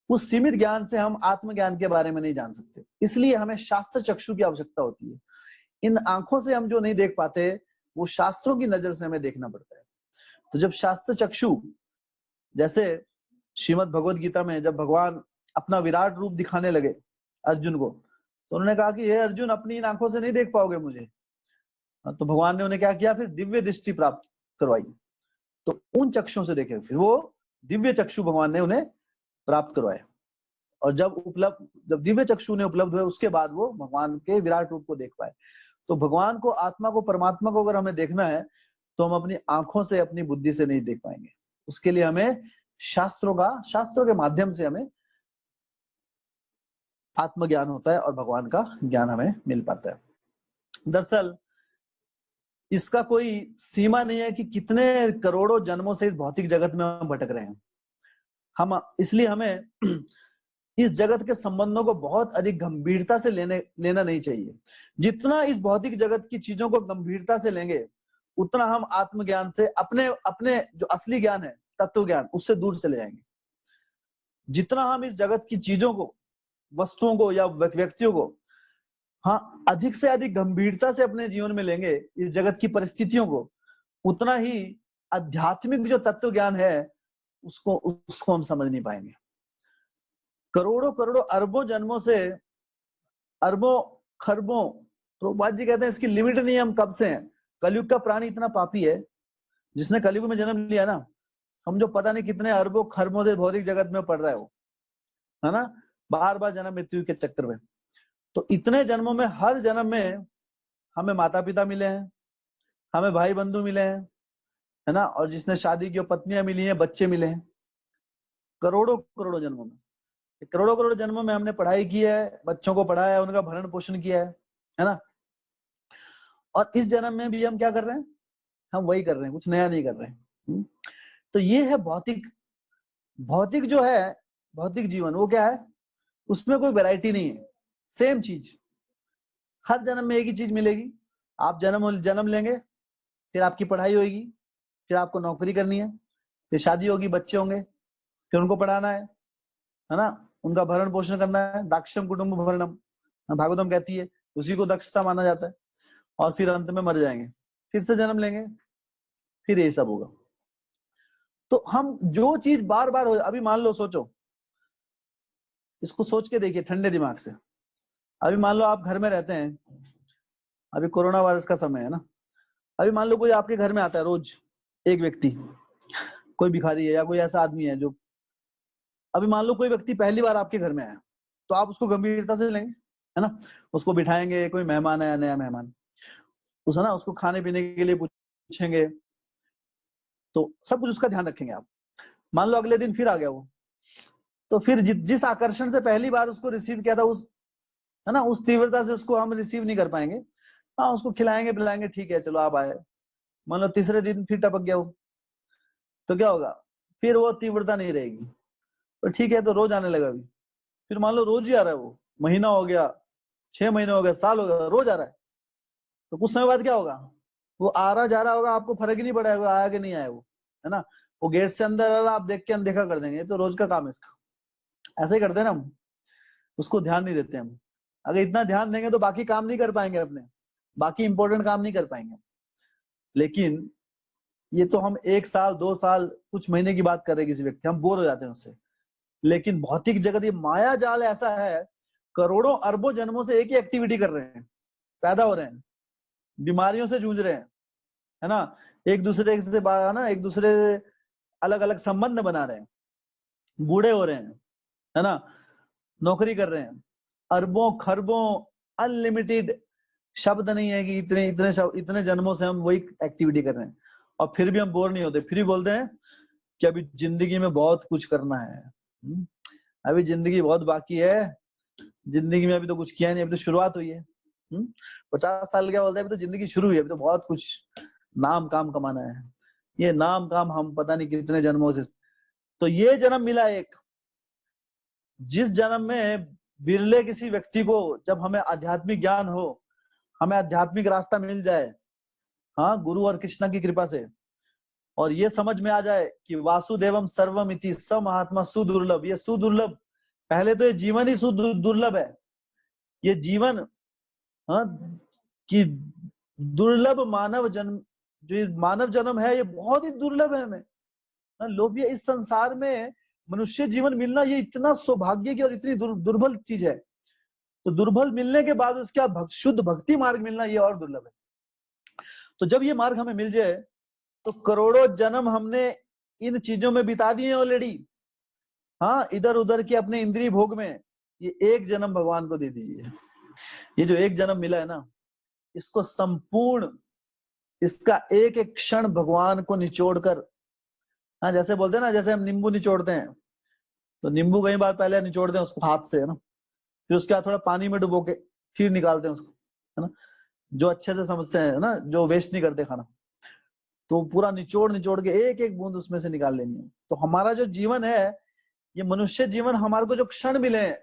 उस सीमित ज्ञान से हम आत्मज्ञान के बारे में नहीं जान सकते। इसलिए हमें शास्त्र चक्षु की आवश्यकता होती है। इन आंखों से हम जो नहीं देख पाते, वो शास्त्रों की नजर से हमें देखना पड़ता है। तो जब शास्त्र चक्षु, जैसे श्रीमद् भगवद गीता में जब भगवान अपना विराट रूप दिखाने लगे अर्जुन को, तो उन्होंने कहा कि हे अर्जुन, अपनी इन आंखों से नहीं देख पाओगे मुझे। तो भगवान ने उन्हें क्या किया, फिर दिव्य दृष्टि प्राप्त करवाई, तो उन चक्षुओं से देखे, फिर वो दिव्य चक्षु भगवान ने उन्हें प्राप्त करवाए। और जब दिव्य चक्षु ने उपलब्ध हुए, उसके बाद वो भगवान के विराट रूप को देख पाए। तो भगवान को, आत्मा को, परमात्मा को अगर हमें देखना है तो हम अपनी आंखों से, अपनी बुद्धि से नहीं देख पाएंगे। उसके लिए हमें शास्त्रों के माध्यम से हमें आत्मज्ञान होता है और भगवान का ज्ञान हमें मिल पाता है। दरअसल इसका कोई सीमा नहीं है कि कितने करोड़ों जन्मों से इस भौतिक जगत में हम भटक रहे हैं। इसलिए हमें इस जगत के संबंधों को बहुत अधिक गंभीरता से लेना नहीं चाहिए। जितना इस भौतिक जगत की चीजों को गंभीरता से लेंगे, उतना हम आत्मज्ञान से, अपने जो असली ज्ञान है, तत्व ज्ञान, उससे दूर चले जाएंगे। जितना हम इस जगत की चीजों को, वस्तुओं को या व्यक्तियों को अधिक से अधिक गंभीरता से अपने जीवन में लेंगे, इस जगत की परिस्थितियों को, उतना ही आध्यात्मिक जो तत्व ज्ञान है उसको हम समझ नहीं पाएंगे। करोड़ों करोड़ों अरबों जन्मों से, अरबों खरबों, प्रभुपाद जी कहते हैं इसकी लिमिट नहीं है, हम कब से हैं। कलयुग का प्राणी इतना पापी है, जिसने कलयुग में जन्म लिया ना, समझो पता नहीं कितने अरबों खरबों से भौतिक जगत में पड़ रहा है वो, है ना, बार बार जन्म मृत्यु के चक्कर में। तो इतने जन्मों में, हर जन्म में हमें माता पिता मिले हैं, हमें भाई बंधु मिले हैं, है ना, और जिसने शादी की पत्नियां मिली हैं, बच्चे मिले हैं। करोड़ों करोड़ों जन्मों में, करोड़ों करोड़ों जन्मों में हमने पढ़ाई की है, बच्चों को पढ़ाया है, उनका भरण पोषण किया है ना। और इस जन्म में भी हम क्या कर रहे हैं, हम वही कर रहे हैं, कुछ नया नहीं कर रहे हैं। तो ये है भौतिक जो है, भौतिक जीवन, वो क्या है, उसमें कोई वैरायटी नहीं है, सेम चीज हर जन्म में एक ही चीज मिलेगी। आप जन्म लेंगे, फिर आपकी पढ़ाई होगी, फिर आपको नौकरी करनी है, फिर शादी होगी, बच्चे होंगे, फिर उनको पढ़ाना है ना, उनका भरण पोषण करना है। दाक्षम कुटुंब भरणम, भागवतम कहती है, उसी को दक्षता माना जाता है। और फिर अंत में मर जाएंगे, फिर से जन्म लेंगे, फिर यही सब होगा। तो हम जो चीज बार बार हो, अभी मान लो, सोचो, इसको सोच के देखिए ठंडे दिमाग से। अभी मान लो आप घर में रहते हैं, अभी कोरोना वायरस का समय है ना, अभी मान लो कोई आपके घर में आता है रोज, एक व्यक्ति, कोई भिखारी है या कोई ऐसा आदमी है जो, अभी मान लो कोई व्यक्ति पहली बार आपके घर में आया, तो आप उसको गंभीरता से लेंगे, है ना, उसको बिठाएंगे, कोई मेहमान है, नया मेहमान, उस, है ना, उसको खाने पीने के लिए पूछेंगे, तो सब कुछ उसका ध्यान रखेंगे आप। मान लो अगले दिन फिर आ गया वो, तो फिर जिस आकर्षण से पहली बार उसको रिसीव किया था, उस, है ना, उस तीव्रता से उसको हम रिसीव नहीं कर पाएंगे। हाँ, उसको खिलाएंगे पिलाएंगे, ठीक है, चलो आप आए। मान लो तीसरे दिन फिर टपक गया वो, तो क्या होगा, फिर वो तीव्रता नहीं रहेगी, तो ठीक है, तो रोज आने लगा अभी। फिर मान लो रोज ही आ रहा है वो, महीना हो गया, 6 महीने हो गए, साल हो गया, रोज आ रहा है, तो कुछ समय बाद क्या होगा, वो आ रहा जा रहा होगा, आपको फर्क ही नहीं पड़ेगा आया कि नहीं आया वो, है ना। वो गेट से अंदर आ रहा, आप देख के अनदेखा कर देंगे, तो रोज का काम है इसका। ऐसे ही करते हैं ना हम, उसको ध्यान नहीं देते हम। अगर इतना ध्यान देंगे तो बाकी काम नहीं कर पाएंगे अपने, बाकी इंपॉर्टेंट काम नहीं कर पाएंगे। लेकिन ये तो हम 1 साल 2 साल कुछ महीने की बात कर रहे हैं, किसी व्यक्ति, हम बोर हो जाते हैं उससे। लेकिन भौतिक जगत, ये माया जाल ऐसा है, करोड़ों अरबों जन्मों से एक ही एक्टिविटी कर रहे हैं, पैदा हो रहे हैं, बीमारियों से जूझ रहे हैं, है ना, एक दूसरे से ना, एक दूसरे अलग अलग संबंध बना रहे हैं, बूढ़े हो रहे हैं, है ना, नौकरी कर रहे हैं, अरबों खरबों अनलिमिटेड शब्द नहीं है कि इतने इतने इतने जन्मों से हम वही एक्टिविटी कर रहे हैं और फिर भी हम बोर नहीं होते, फिर भी बोलते हैं कि अभी जिंदगी में बहुत कुछ करना है, अभी जिंदगी बहुत बाकी है, जिंदगी में अभी तो कुछ किया नहीं, अभी तो शुरुआत हुई है। 50 साल क्या बोलते हैं, अभी तो जिंदगी शुरू हुई है, अभी तो बहुत कुछ नाम काम कमाना है। ये नाम काम हम पता नहीं कितने जन्मों से, तो ये जन्म मिला एक, जिस जन्म में विरले किसी व्यक्ति को जब हमें आध्यात्मिक ज्ञान हो, हमें आध्यात्मिक रास्ता मिल जाए, हाँ, गुरु और कृष्णा की कृपा से, और ये समझ में आ जाए कि वासुदेवम सर्वम इति स महात्मा सुदुर्लभ। ये सुदुर्लभ, पहले तो ये जीवन ही सुदुर्लभ है, ये जीवन, हाँ, कि दुर्लभ मानव जन्म, जो ये मानव जन्म है ये बहुत ही दुर्लभ है हमें, लोग, ये इस संसार में मनुष्य जीवन मिलना ये इतना सौभाग्य की और इतनी दुर्बल चीज है, तो दुर्बल मिलने के बाद उसका शुद्ध भक्ति मार्ग मिलना ये और दुर्लभ है। तो जब ये मार्ग हमें मिल जाए तो करोड़ों जन्म हमने इन चीजों में बिता दिए ऑलरेडी, हाँ, इधर उधर के अपने इंद्रिय भोग में, ये एक जन्म भगवान को दे दीजिए। ये जो एक जन्म मिला है ना, इसको संपूर्ण, इसका एक एक क्षण भगवान को निचोड़कर, हाँ, जैसे बोलते हैं ना, जैसे हम नींबू निचोड़ते हैं, तो नींबू कई बार पहले निचोड़ते हैं उसको हाथ से, है ना, फिर उसके बाद थोड़ा पानी में डुबो के फिर निकालते हैं उसको, है ना, जो अच्छे से समझते हैं ना, जो वेस्ट नहीं करते खाना, तो पूरा निचोड़ निचोड़ के एक एक बूंद उसमें से निकाल लेनी है। तो हमारा जो जीवन है, ये मनुष्य जीवन, हमारे को जो क्षण मिले हैं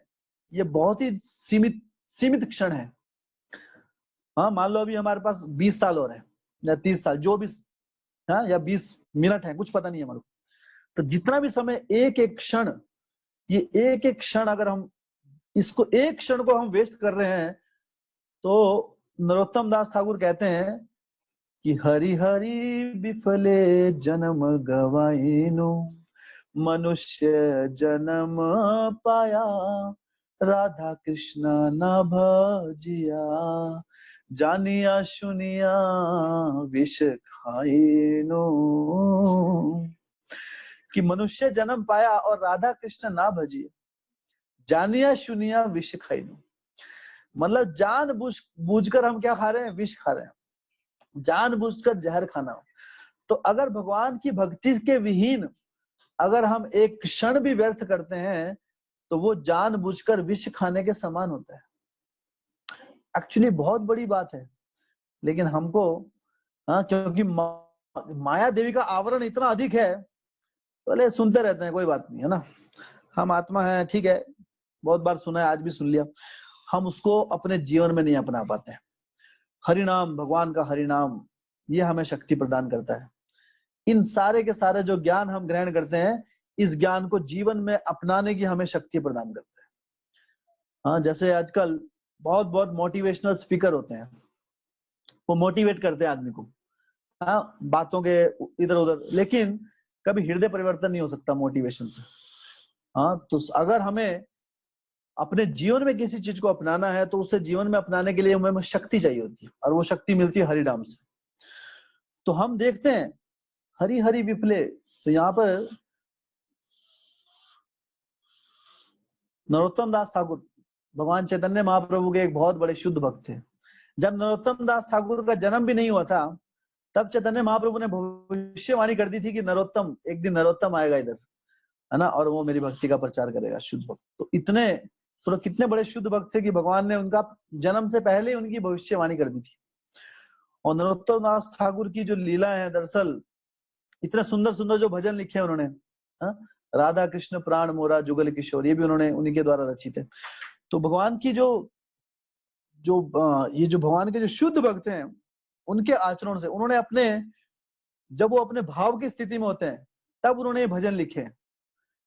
ये बहुत ही सीमित सीमित क्षण है। हाँ, मान लो अभी हमारे पास 20 साल और है या 30 साल, जो भी, हाँ, या 20 मिनट है, कुछ पता नहीं है हमारे को, तो जितना भी समय, एक एक क्षण, ये एक एक क्षण अगर हम इसको, एक क्षण को हम वेस्ट कर रहे हैं, तो नरोत्तम दास ठाकुर कहते हैं कि हरि हरि विफले जन्म गवाइनु, मनुष्य जन्म पाया, राधा कृष्ण न भजिया, जानिया सुनिया विष खाइनु, कि मनुष्य जन्म पाया और राधा कृष्ण ना भजिए, जानिया सुनिया विष खाइनु, मतलब जान बूझकर हम क्या खा रहे हैं, विष खा रहे हैं, जान बूझकर जहर खाना हो। तो अगर भगवान की भक्ति के विहीन अगर हम एक क्षण भी व्यर्थ करते हैं, तो वो जान बूझकर विष खाने के समान होता है। एक्चुअली बहुत बड़ी बात है, लेकिन हमको, हाँ, क्योंकि माया देवी का आवरण इतना अधिक है, बोले सुनते रहते हैं, कोई बात नहीं, है ना, हम आत्मा है, ठीक है, बहुत बार सुना है, आज भी सुन लिया, हम उसको अपने जीवन में नहीं अपना पाते हैं। हरिनाम, भगवान का हरिनाम, ये हमें शक्ति प्रदान करता है। इन सारे के सारे जो ज्ञान हम ग्रहण करते हैं, इस ज्ञान को जीवन में अपनाने की हमें शक्ति प्रदान करता है। हाँ, जैसे आजकल बहुत बहुत मोटिवेशनल स्पीकर होते हैं, वो मोटिवेट करते हैं आदमी को, हाँ, बातों के इधर उधर, लेकिन कभी हृदय परिवर्तन नहीं हो सकता मोटिवेशन से। हाँ, तो अगर हमें अपने जीवन में किसी चीज को अपनाना है, तो उसे जीवन में अपनाने के लिए हमें शक्ति चाहिए होती है, और वो शक्ति मिलती है हरिनाम से। तो हम देखते हैं हरि हरि विफले, तो यहाँ पर नरोत्तम दास ठाकुर भगवान चैतन्य महाप्रभु के एक बहुत बड़े शुद्ध भक्त थे। जब नरोत्तम दास ठाकुर का जन्म भी नहीं हुआ था, तब चैतन्य महाप्रभु ने भविष्यवाणी कर दी थी कि नरोत्तम, एक दिन नरोत्तम आएगा इधर, है ना, और वो मेरी भक्ति का प्रचार करेगा, शुद्ध भक्त। तो इतने, तो कितने बड़े शुद्ध भक्त थे कि भगवान ने उनका जन्म से पहले ही उनकी भविष्यवाणी कर दी थी। और नरोत्तम दास ठाकुर की जो लीला है, दरअसल इतने सुंदर सुंदर जो भजन लिखे हैं उन्होंने, हाँ, राधा कृष्ण प्राण मोरा जुगल किशोर, ये भी उन्होंने उन्हीं के द्वारा रचित है। तो भगवान की जो जो ये जो भगवान के जो शुद्ध भक्त हैं, उनके आचरण से उन्होंने अपने, जब वो अपने भाव की स्थिति में होते हैं, तब उन्होंने ये भजन लिखे हैं।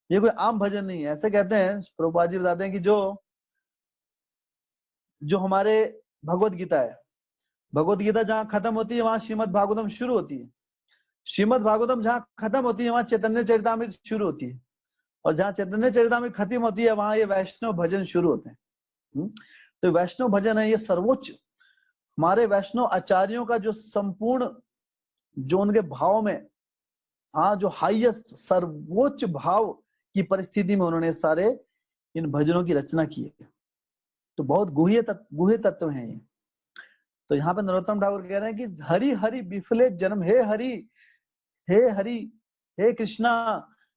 ये कोई आम भजन नहीं है। ऐसे कहते हैं, प्रभुपाद जी बताते हैं कि जो हमारे भगवत गीता है, भगवत गीता जहां खत्म होती है वहां श्रीमद भागवतम शुरू होती है, श्रीमद भागवतम जहां खत्म होती है वहां चैतन्य चरितामृत शुरू होती है, और जहां चैतन्य चरितामृत खत्म होती है वहां ये वैष्णव भजन शुरू होते हैं। तो वैष्णव भजन है ये सर्वोच्च, हमारे वैष्णव आचार्यों का जो संपूर्ण, जो उनके भाव में, हाँ, जो हाईएस्ट सर्वोच्च भाव की परिस्थिति में उन्होंने सारे इन भजनों की रचना की है। तो बहुत गुह्य तत्व हैं ये। तो यहाँ पे नरोत्तम ठाकुर कह रहे हैं कि हरि हरि विफले जन्म, हे हरि, हे हरि, हे कृष्णा,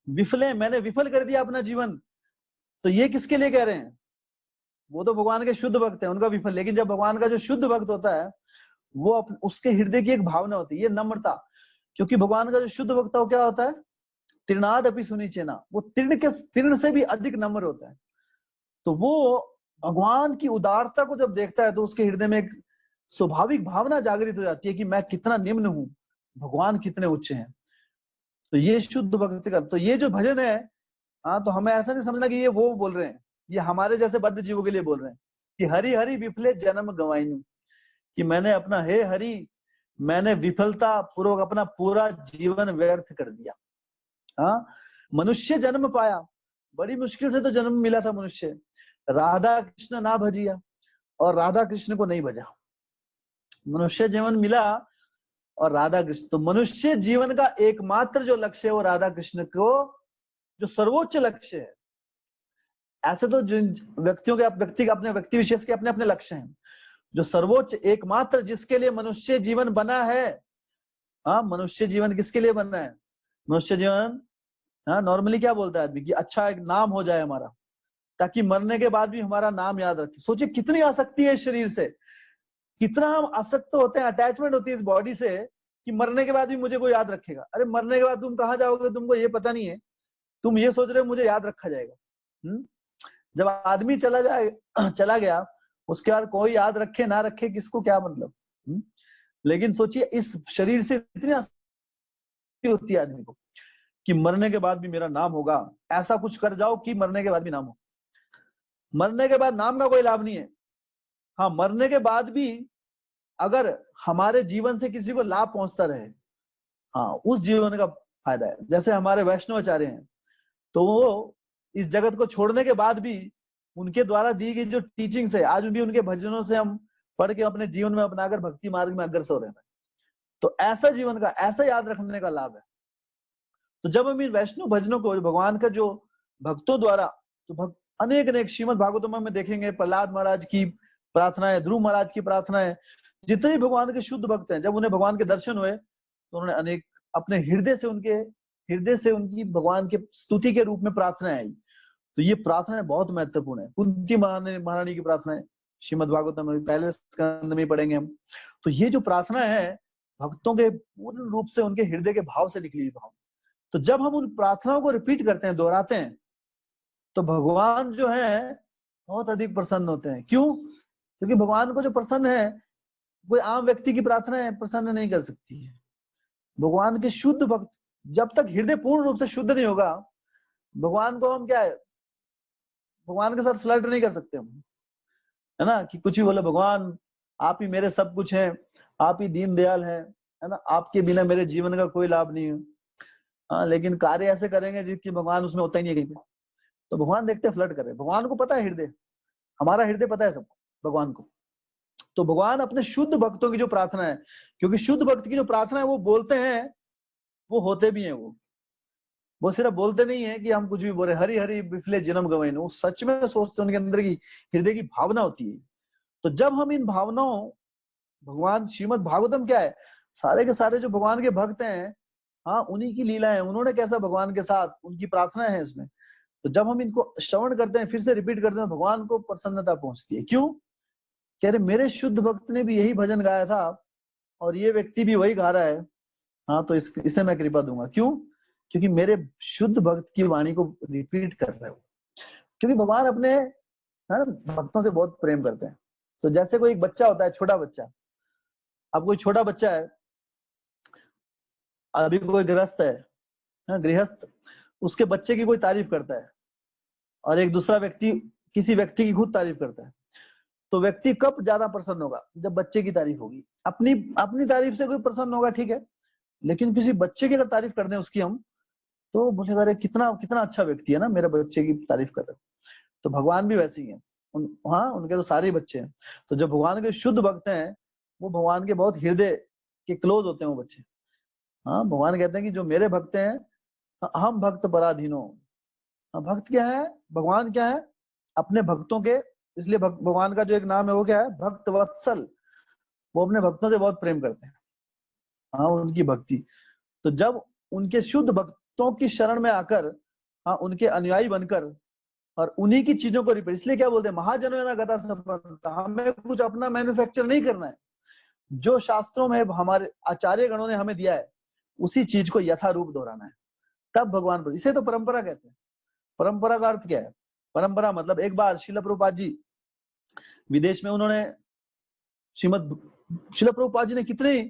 विफले, मैंने विफल कर दिया अपना जीवन। तो ये किसके लिए कह रहे हैं? वो तो भगवान के शुद्ध भक्त हैं, उनका विफल। लेकिन जब भगवान का जो शुद्ध भक्त होता है, वो उसके हृदय की एक भावना होती है, ये नम्रता। क्योंकि भगवान का जो शुद्ध भक्त क्या होता है? तृणाद अपि सुनिचेना, वो तृण से भी अधिक नम्र होता है। तो वो भगवान की उदारता को जब देखता है तो उसके हृदय में एक स्वाभाविक भावना जागृत हो जाती है कि मैं कितना निम्न हूं, भगवान कितने उच्च हैं। तो ये शुद्ध भक्ति का, तो ये जो भजन है, हाँ, तो हमें ऐसा नहीं समझना कि ये वो बोल रहे हैं, ये हमारे जैसे बद्ध जीवों के लिए बोल रहे हैं कि हरि हरि विफले जन्म गवाइनु, कि मैंने अपना, हे हरि, मैंने विफलता पूर्वक अपना पूरा जीवन व्यर्थ कर दिया। हाँ, मनुष्य जन्म पाया, बड़ी मुश्किल से तो जन्म मिला था मनुष्य, राधा कृष्ण ना भजिया, और राधा कृष्ण को नहीं भजा। मनुष्य जीवन मिला और राधा कृष्ण, तो मनुष्य जीवन का एकमात्र जो लक्ष्य है वो राधा कृष्ण को, जो सर्वोच्च लक्ष्य है। ऐसे तो जिन व्यक्तियों के अपने व्यक्ति विशेष के अपने अपने लक्ष्य हैं, जो सर्वोच्च एकमात्र जिसके लिए मनुष्य जीवन बना है। हाँ, मनुष्य जीवन किसके लिए बना है? मनुष्य जीवन, हाँ, नॉर्मली क्या बोलता है आदमी कि अच्छा एक नाम हो जाए हमारा, ताकि मरने के बाद भी हमारा नाम याद रखे। सोचिए कितनी आसक्ति है इस शरीर से, कितना हम आसक्त होते हैं, अटैचमेंट होती है इस बॉडी से, कि मरने के बाद भी मुझे कोई याद रखेगा। अरे मरने के बाद तुम कहाँ जाओगे, तुमको ये पता नहीं है, तुम ये सोच रहे हो मुझे याद रखा जाएगा। जब आदमी चला गया, उसके बाद कोई याद रखे ना रखे, किसको क्या मतलब। लेकिन सोचिए इस शरीर से इतनी आसक्ति होती है आदमी को कि मरने के बाद भी मेरा नाम होगा। ऐसा कुछ कर जाओ कि मरने के बाद भी नाम हो। मरने के बाद नाम का कोई लाभ नहीं है। हाँ, मरने के बाद भी अगर हमारे जीवन से किसी को लाभ पहुंचता रहे, हाँ, उस जीवन का फायदा है। जैसे हमारे वैष्णवाचार्य हैं, तो वो इस जगत को छोड़ने के बाद भी उनके द्वारा दी गई जो टीचिंग्स है, आज भी उनके भजनों से हम पढ़ के अपने जीवन में अपनाकर भक्ति मार्ग में अग्रसर हो रहे हैं। तो ऐसा जीवन का, ऐसा याद रखने का लाभ है। तो जब हम इन वैष्णव भजनों को, भगवान का जो भक्तों द्वारा, तो अनेक अनेक श्रीमद भागवतम में देखेंगे, प्रहलाद महाराज की प्रार्थनाएं, ध्रुव महाराज की प्रार्थनाएं, जितने भी भगवान के शुद्ध भक्त हैं, जब उन्हें भगवान के दर्शन हुए तो उन्होंने अनेक अपने हृदय से उनकी भगवान के स्तुति के रूप में प्रार्थनाएं आई। तो ये प्रार्थनाएं बहुत महत्वपूर्ण है। कुंती महारानी की प्रार्थनाएं श्रीमद भागवतम में पहले स्कंद में पढ़ेंगे हम। तो ये जो प्रार्थना है, भक्तों के पूर्ण रूप से उनके हृदय के भाव से निकली हुई भाव। तो जब हम उन प्रार्थनाओं को रिपीट करते हैं, दोहराते हैं, तो भगवान जो है बहुत अधिक प्रसन्न होते हैं। क्यों? क्योंकि भगवान को जो प्रसन्न है, कोई आम व्यक्ति की प्रार्थना प्रसन्न नहीं कर सकती है। भगवान के शुद्ध भक्त, जब तक हृदय पूर्ण रूप से शुद्ध नहीं होगा, भगवान को हम क्या है, भगवान के साथ फ्लर्ट नहीं कर सकते हम, है ना, कि कुछ भी बोले, भगवान आप ही मेरे सब कुछ हैं, आप ही दीन दयाल है ना, आपके बिना मेरे जीवन का कोई लाभ नहीं है। हाँ, लेकिन कार्य ऐसे करेंगे जिसकी भगवान उसमें होता ही नहीं है कहीं पे। तो भगवान देखते फ्लर्ट करे, भगवान को पता है हृदय, हमारा हृदय पता है सबको, भगवान को। तो भगवान अपने शुद्ध भक्तों की जो प्रार्थना है, क्योंकि शुद्ध भक्त की जो प्रार्थना है वो बोलते हैं, वो होते भी हैं। वो सिर्फ बोलते नहीं है कि हम कुछ भी बोले, हरि हरि बिफले जन्म गवाइन, वो सच में सोचते, उनके अंदर की हृदय की भावना होती है। तो जब हम इन भावनाओं, भगवान श्रीमद भागवतम क्या है, सारे के सारे जो भगवान के भक्त हैं, हाँ, उन्हीं की लीला है, उन्होंने कैसा भगवान के साथ, उनकी प्रार्थना है इसमें। तो जब हम इनको श्रवण करते हैं, फिर से रिपीट करते हैं, भगवान को प्रसन्नता पहुंचती है। क्यों? कह रहे मेरे शुद्ध भक्त ने भी यही भजन गाया था और ये व्यक्ति भी वही गा रहा है, हाँ, तो इसे मैं कृपा दूंगा। क्यों? क्योंकि मेरे शुद्ध भक्त की वाणी को रिपीट कर रहे हो। क्योंकि भगवान अपने, है ना, भक्तों से बहुत प्रेम करते हैं। तो जैसे कोई एक बच्चा होता है, छोटा बच्चा, अब कोई छोटा बच्चा है, अभी कोई गृहस्थ है, गृहस्थ, उसके बच्चे की कोई तारीफ करता है और एक दूसरा व्यक्ति किसी व्यक्ति की खुद तारीफ करता है, तो व्यक्ति कब ज्यादा प्रसन्न होगा? जब बच्चे की तारीफ होगी। अपनी अपनी तारीफ से कोई प्रसन्न होगा, ठीक है, लेकिन किसी बच्चे की अगर तारीफ कर दें उसकी हम, तो बोलेगा अरे कितना कितना अच्छा व्यक्ति है ना, मेरे बच्चे की तारीफ कर रहे। तो भगवान भी वैसे ही है, हाँ, उनके तो सारे बच्चे हैं। तो जब भगवान के शुद्ध भक्त हैं, वो भगवान के बहुत हृदय के क्लोज होते हैं वो बच्चे। हाँ, भगवान कहते हैं कि जो मेरे भक्त हैं, हम भक्त पराधीनो। भक्त क्या है? भगवान क्या है? अपने भक्तों के इसलिए भगवान का जो एक नाम है वो क्या है, भक्त वत्सल। वो अपने भक्तों से बहुत प्रेम करते हैं, हाँ, उनकी भक्ति। तो जब उनके शुद्ध भक्तों की शरण में आकर, हाँ, उनके अनुयायी बनकर और उन्हीं की चीजों को रिपीट, इसलिए क्या बोलते हैं, महाजनों ना गता संपन्नता, हमें कुछ अपना मैन्युफैक्चर नहीं करना है। जो शास्त्रों में हमारे आचार्य गणों ने हमें दिया है उसी चीज को यथारूप दोहराना है, तब भगवान पर। इसे तो परंपरा कहते हैं। परंपरा का अर्थ क्या है? परंपरा मतलब, एक बार श्रील प्रभुपाद जी विदेश में, उन्होंने श्रील प्रभुपाद जी ने कितनी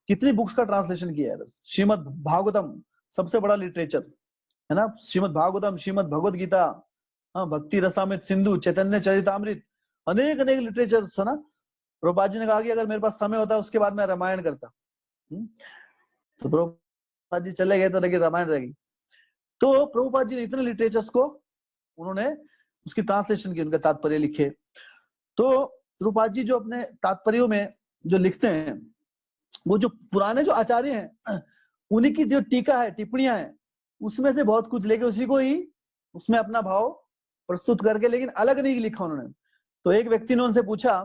कितनी बुक्स का ट्रांसलेशन किया है। श्रीमद भागवतम सबसे बड़ा लिटरेचर है ना, श्रीमद भागवतम, श्रीमद भगवद गीता, हाँ, भक्ति रसामृत सिंधु, चैतन्य चरितामृत, अनेक अनेक लिटरेचर है ना। प्रभुपाद जी ने कहा कि अगर मेरे पास समय होता उसके बाद मैं रामायण करता। तो प्रभुपाद जी चले गए तो लेकिन रामायण रहेगी। तो प्रभुपाद जी ने इतने लिटरेचर्स को उन्होंने उसकी ट्रांसलेशन की, उनके तात्पर्य लिखे। तो प्रभुपाद जी जो अपने तात्पर्यों में जो लिखते हैं, वो जो पुराने जो आचार्य हैं उन्हीं की जो टीका है, टिप्पणियां हैं, उसमें से बहुत कुछ लेके उसी को ही उसमें अपना भाव प्रस्तुत करके, लेकिन अलग नहीं लिखा उन्होंने। तो एक व्यक्ति ने उनसे पूछा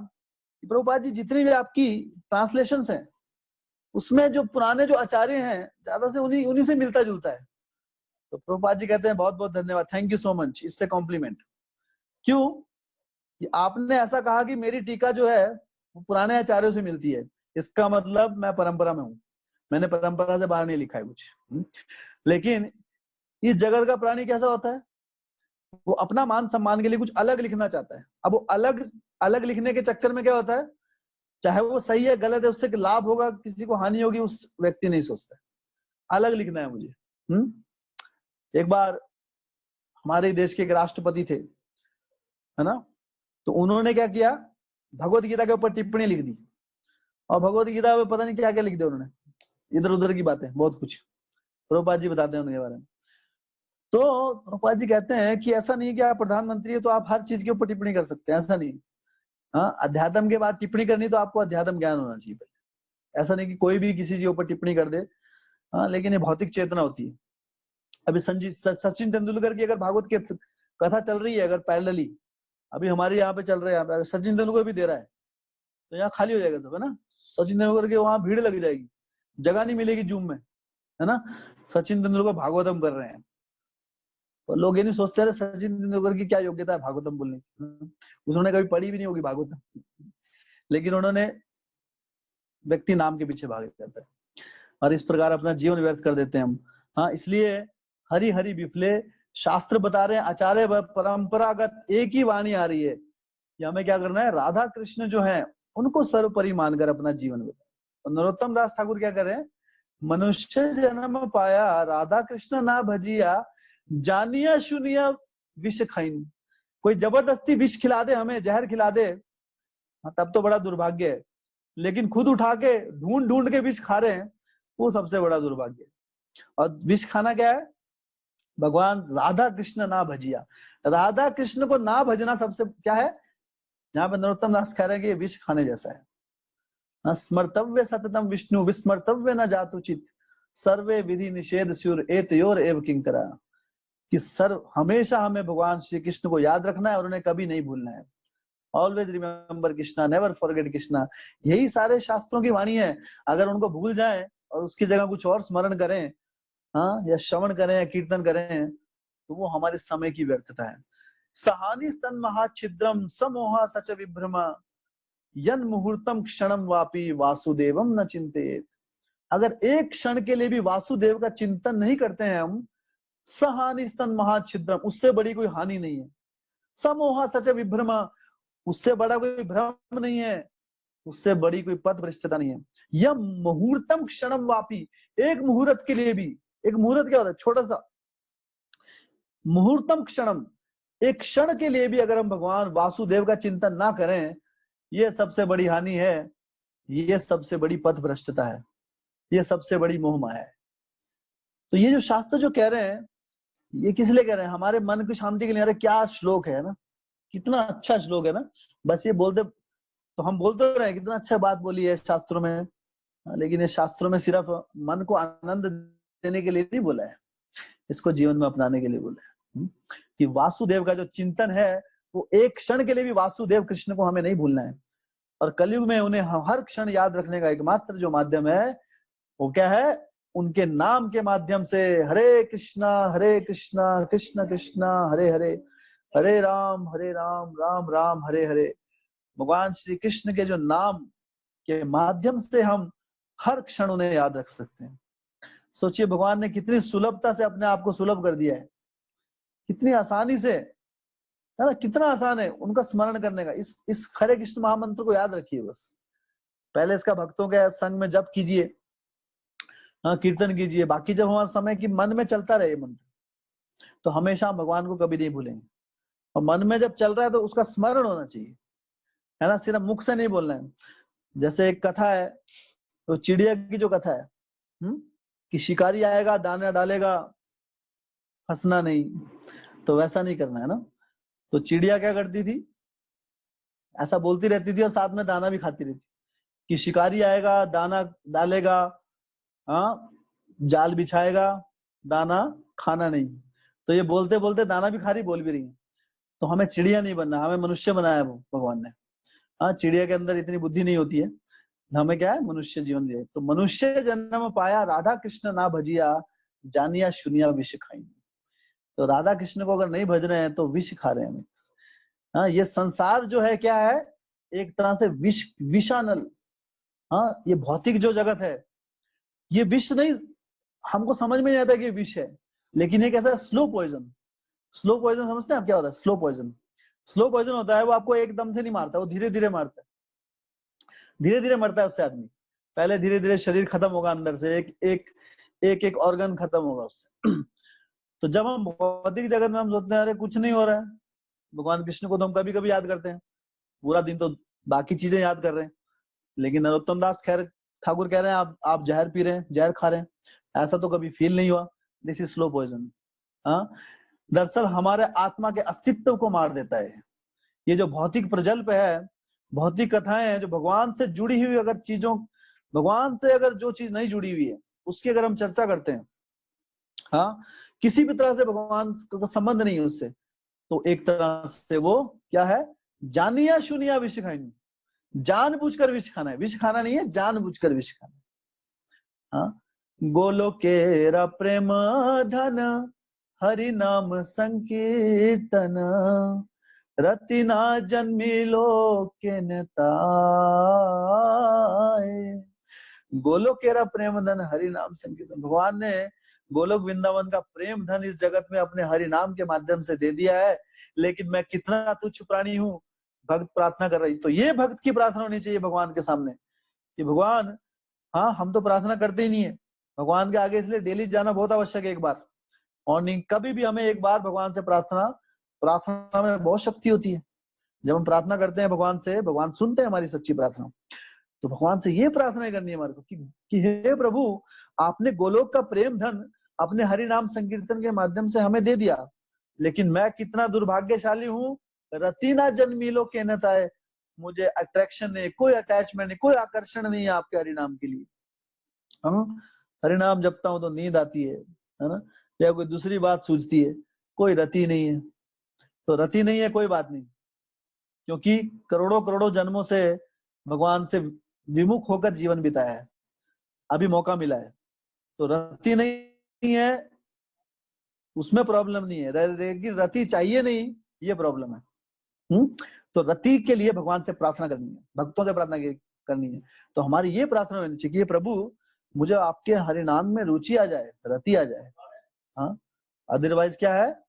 कि प्रभुपाद जी जितनी भी आपकी ट्रांसलेशंस हैं उसमें जो पुराने जो आचार्य हैं ज्यादा से उन्हीं से मिलता जुलता है। तो प्रभुपाद जी कहते हैं बहुत बहुत धन्यवाद, थैंक यू सो मच, इससे कॉम्प्लीमेंट। क्यों? कि आपने ऐसा कहा कि मेरी टीका जो है वो पुराने आचार्यों से मिलती है, इसका मतलब मैं परंपरा में हूं, मैंने परंपरा से बाहर नहीं लिखा है कुछ। लेकिन इस जगत का प्राणी कैसा होता है, वो अपना मान सम्मान के लिए कुछ अलग लिखना चाहता है। अब वो अलग अलग लिखने के चक्कर में क्या होता है, चाहे वो सही है गलत है, उससे लाभ होगा किसी को हानि होगी, उस व्यक्ति नहीं सोचता, अलग लिखना है मुझे। एक बार हमारे देश के एक राष्ट्रपति थे, है ना, तो उन्होंने क्या किया, भगवत गीता के ऊपर टिप्पणी लिख दी, और भगवत गीता में पता नहीं क्या क्या लिख दिया उन्होंने, इधर उधर की बातें बहुत कुछ। प्रभुपाद जी बताते हैं उनके बारे में। तो प्रभुपाद जी कहते हैं कि ऐसा नहीं कि आप प्रधानमंत्री है तो आप हर चीज के ऊपर टिप्पणी कर सकते हैं, ऐसा नहीं। हाँ, अध्यात्म के बाद टिप्पणी करनी तो आपको अध्यात्म ज्ञान होना चाहिए पहले। ऐसा नहीं कि कोई भी किसी चीज के ऊपर टिप्पणी कर दे। हाँ, लेकिन ये भौतिक चेतना होती है। अभी सचिन तेंदुलकर की अगर भागवत की कथा चल रही है, अगर पैरेलली अभी हमारे यहाँ पे चल रहे हैं, सचिन तेंदुलकर भी दे रहा है, तो यहाँ खाली हो जाएगा सब, है ना। सचिन तेंदुलकर के वहां भीड़ लग जाएगी, जगह नहीं मिलेगी जूम में, है ना। सचिन तेंदुलकर भागवतम कर रहे हैं, तो लोग ये नहीं सोचते रहे सचिन तेंदुलकर की क्या योग्यता है भागवतम बोलने की, उसने कभी पढ़ी भी नहीं होगी भागवतम, लेकिन उन्होंने व्यक्ति नाम के पीछे भाग जाता है और इस प्रकार अपना जीवन व्यर्थ कर देते हैं हम। हाँ, इसलिए हरि हरि विफले शास्त्र बता रहे हैं, आचार्य परंपरागत एक ही वाणी आ रही है कि हमें क्या करना है, राधा कृष्ण जो है उनको सर्वोपरि मानकर अपना जीवन बिताए। तो नरोत्तम दास ठाकुर क्या कर रहे हैं, मनुष्य जन्म पाया राधा कृष्ण ना भजिया, जानिया सुनिया विष खाइन। कोई जबरदस्ती विष खिला दे, हमें जहर खिला दे, तब तो बड़ा दुर्भाग्य है, लेकिन खुद उठा के ढूंढ ढूंढ के विष खा रहे हैं, वो सबसे बड़ा दुर्भाग्य है। और विष खाना क्या है, भगवान राधा कृष्ण ना भजिया, राधा कृष्ण को ना भजना सबसे क्या है। यहाँ पे नरोत्तम दास कह रहे हैं कि ये विष खाने जैसा है। स्मर्तव्य सततम विष्णु विस्मर्तव्य न जातुचित, सर्वे विधि निषेध स्युर एतयोर एव किंकरा। कि सर्व हमेशा हमें भगवान श्री कृष्ण को याद रखना है और उन्हें कभी नहीं भूलना है। Always remember Krishna, never forget Krishna, यही सारे शास्त्रों की वाणी है। अगर उनको भूल जाएं और उसकी जगह कुछ और स्मरण करें, हाँ, या श्रवण करें या कीर्तन करें, तो वो हमारे समय की व्यर्थता है। सहानी स्तन महाछिद्रम समोहा सच विभ्रमा, यन मुहूर्तम क्षणम वापी वासुदेवम न चिंतेत। अगर एक क्षण के लिए भी वासुदेव का चिंतन नहीं करते हैं हम, सहानी स्तन महाछिद्रम, उससे बड़ी कोई हानि नहीं है। समोहा सच विभ्रमा, उससे बड़ा कोई भ्रम नहीं है, उससे बड़ी कोई पथ भ्रष्टता नहीं है। यह मुहूर्तम क्षणम वापी, एक मुहूर्त के लिए भी, एक मुहूर्त क्या होता है, छोटा सा मुहूर्तम क्षणम, एक क्षण के लिए भी अगर हम भगवान वासुदेव का चिंतन ना करें, ये सबसे बड़ी हानि है, ये सबसे बड़ी पथ भ्रष्टता है, ये सबसे बड़ी मोह माया है। तो ये जो शास्त्र जो कह रहे हैं, ये किस लिए कह रहे हैं, हमारे मन की शांति के लिए। अरे क्या श्लोक है ना, कितना अच्छा श्लोक है ना। बस ये बोलते तो हम बोलते रहे कितना अच्छा बात बोली है शास्त्रों में, लेकिन ये शास्त्रों में सिर्फ मन को आनंद देने के लिए नहीं बोला है, इसको जीवन में अपनाने के लिए बोला है। कि वासुदेव का जो चिंतन है वो एक क्षण के लिए भी वासुदेव कृष्ण को हमें नहीं भूलना है। और कलयुग में उन्हें हर क्षण याद रखने का एकमात्र जो माध्यम है वो क्या है? उनके नाम के माध्यम से। हरे कृष्णा कृष्ण कृष्ण हरे हरे, हरे राम राम राम हरे हरे। भगवान श्री कृष्ण के जो नाम के माध्यम से हम हर क्षण उन्हें याद रख सकते हैं। सोचिए भगवान ने कितनी सुलभता से अपने आप को सुलभ कर दिया है, कितनी आसानी से, है ना? कितना आसान है उनका स्मरण करने का। इस हरे कृष्ण महामंत्र को याद रखिए बस। पहले इसका भक्तों के संग में जप कीजिए, हाँ, कीर्तन कीजिए। बाकी जब हमारा समय की मन में चलता रहे मंत्र, तो हमेशा हम भगवान को कभी नहीं भूलेंगे। और मन में जब चल रहा है तो उसका स्मरण होना चाहिए, है ना? सिर्फ मुख से नहीं बोलना है। जैसे एक कथा है, तो चिड़िया की जो कथा है, कि शिकारी आएगा दाना डालेगा, फंसना नहीं, तो वैसा नहीं करना है ना। तो चिड़िया क्या करती थी? ऐसा बोलती रहती थी और साथ में दाना भी खाती रहती कि शिकारी आएगा दाना डालेगा, हाँ, जाल बिछाएगा, दाना खाना नहीं। तो ये बोलते बोलते दाना भी खा रही, बोल भी रही है। तो हमें चिड़िया नहीं बनना, हमें मनुष्य बनाया भगवान ने। हाँ, चिड़िया के अंदर इतनी बुद्धि नहीं होती है, हमें क्या है? मनुष्य जीवन दिया। तो मनुष्य जन्म पाया राधा कृष्ण ना भजिया, जानिया सुनिया विष खाई। तो राधा कृष्ण को अगर नहीं भज रहे हैं तो विष खा रहे हैं। हाँ, ये संसार जो है क्या है? एक तरह से विषानल। हाँ, ये भौतिक जो जगत है ये विष नहीं, हमको समझ में नहीं आता कि ये विष है, लेकिन एक ऐसा स्लो पॉइजन। स्लो पॉइजन समझते हैं आप क्या होता है? स्लो पॉइजन, स्लो पॉइजन होता है वो आपको एकदम से नहीं मारता, वो धीरे धीरे मारता है, धीरे धीरे मरता है उससे आदमी। पहले धीरे धीरे शरीर खत्म होगा अंदर से, एक ऑर्गन खत्म होगा उससे। तो जब हम भौतिक जगत में हम सोचते हैं अरे कुछ नहीं हो रहा है, भगवान कृष्ण को तो हम कभी कभी याद करते हैं, पूरा दिन तो बाकी चीजें याद कर रहे हैं। लेकिन नरोत्तम दास खैर ठाकुर कह रहे हैं आप जहर पी रहे हैं, जहर खा रहे हैं, ऐसा तो कभी फील नहीं हुआ। This is slow poison. हाँ, दरअसल हमारे आत्मा के अस्तित्व को मार देता है। ये जो भौतिक प्रजल्प है, भौतिक कथाएं हैं, जो भगवान से जुड़ी हुई अगर चीजों, भगवान से अगर जो चीज नहीं जुड़ी हुई है उसकी अगर हम चर्चा करते हैं, हाँ, किसी भी तरह से भगवान का संबंध नहीं है उससे, तो एक तरह से वो क्या है? जानिया सुनिया विष खानी, जानबूझकर विष खाना है। विष खाना नहीं है, जानबूझकर विष खाना है। हाँ, गोलोकेरा प्रेम धन हरि नाम संकीर्तन, रति ना जन्मी लोके नेताए। गोलोकेरा प्रेम धन हरि नाम संकीर्तन, भगवान ने गोलोक वृंदावन का प्रेम धन इस जगत में अपने हरि नाम के माध्यम से दे दिया है। लेकिन मैं कितना तुच्छ प्राणी हूँ, भक्त प्रार्थना कर रही। तो ये भक्त की प्रार्थना होनी चाहिए भगवान के सामने कि भगवान, हाँ, हम तो प्रार्थना करते ही नहीं है भगवान के आगे, इसलिए डेली जाना बहुत आवश्यक है। एक बार और नहीं, कभी भी हमें एक बार भगवान से प्रार्थना, प्रार्थना में बहुत शक्ति होती है। जब हम प्रार्थना करते हैं भगवान से, भगवान सुनते हैं हमारी सच्ची प्रार्थना। तो भगवान से ये प्रार्थना करनी है हमारे को कि हे प्रभु, आपने गोलोक का प्रेम धन अपने हरि नाम संकीर्तन के माध्यम से हमें दे दिया, लेकिन मैं कितना दुर्भाग्यशाली हूँ, रतीना जन्मीलो कहता है, मुझे अट्रैक्शन नहीं, कोई अटैचमेंट नहीं, कोई आकर्षण नहीं है आपके हरि नाम के लिए। हम हरि नाम जपता हूँ तो नींद आती है ना, या कोई दूसरी बात सूझती है, कोई रति नहीं है। तो रति नहीं है कोई बात नहीं, क्योंकि करोड़ों करोड़ों जन्मों से भगवान से विमुख होकर जीवन बिताया है, अभी मौका मिला है। तो रति नहीं है उसमें प्रॉब्लम नहीं है, लेकिन रति चाहिए नहीं, ये प्रॉब्लम है। तो रति के लिए भगवान से प्रार्थना करनी है, भक्तों से प्रार्थना करनी है। तो हमारी ये प्रार्थना होनी चाहिए कि प्रभु मुझे आपके हरि नाम में रुचि आ जाए, रति आ जाए। हाँ, अदरवाइज क्या है?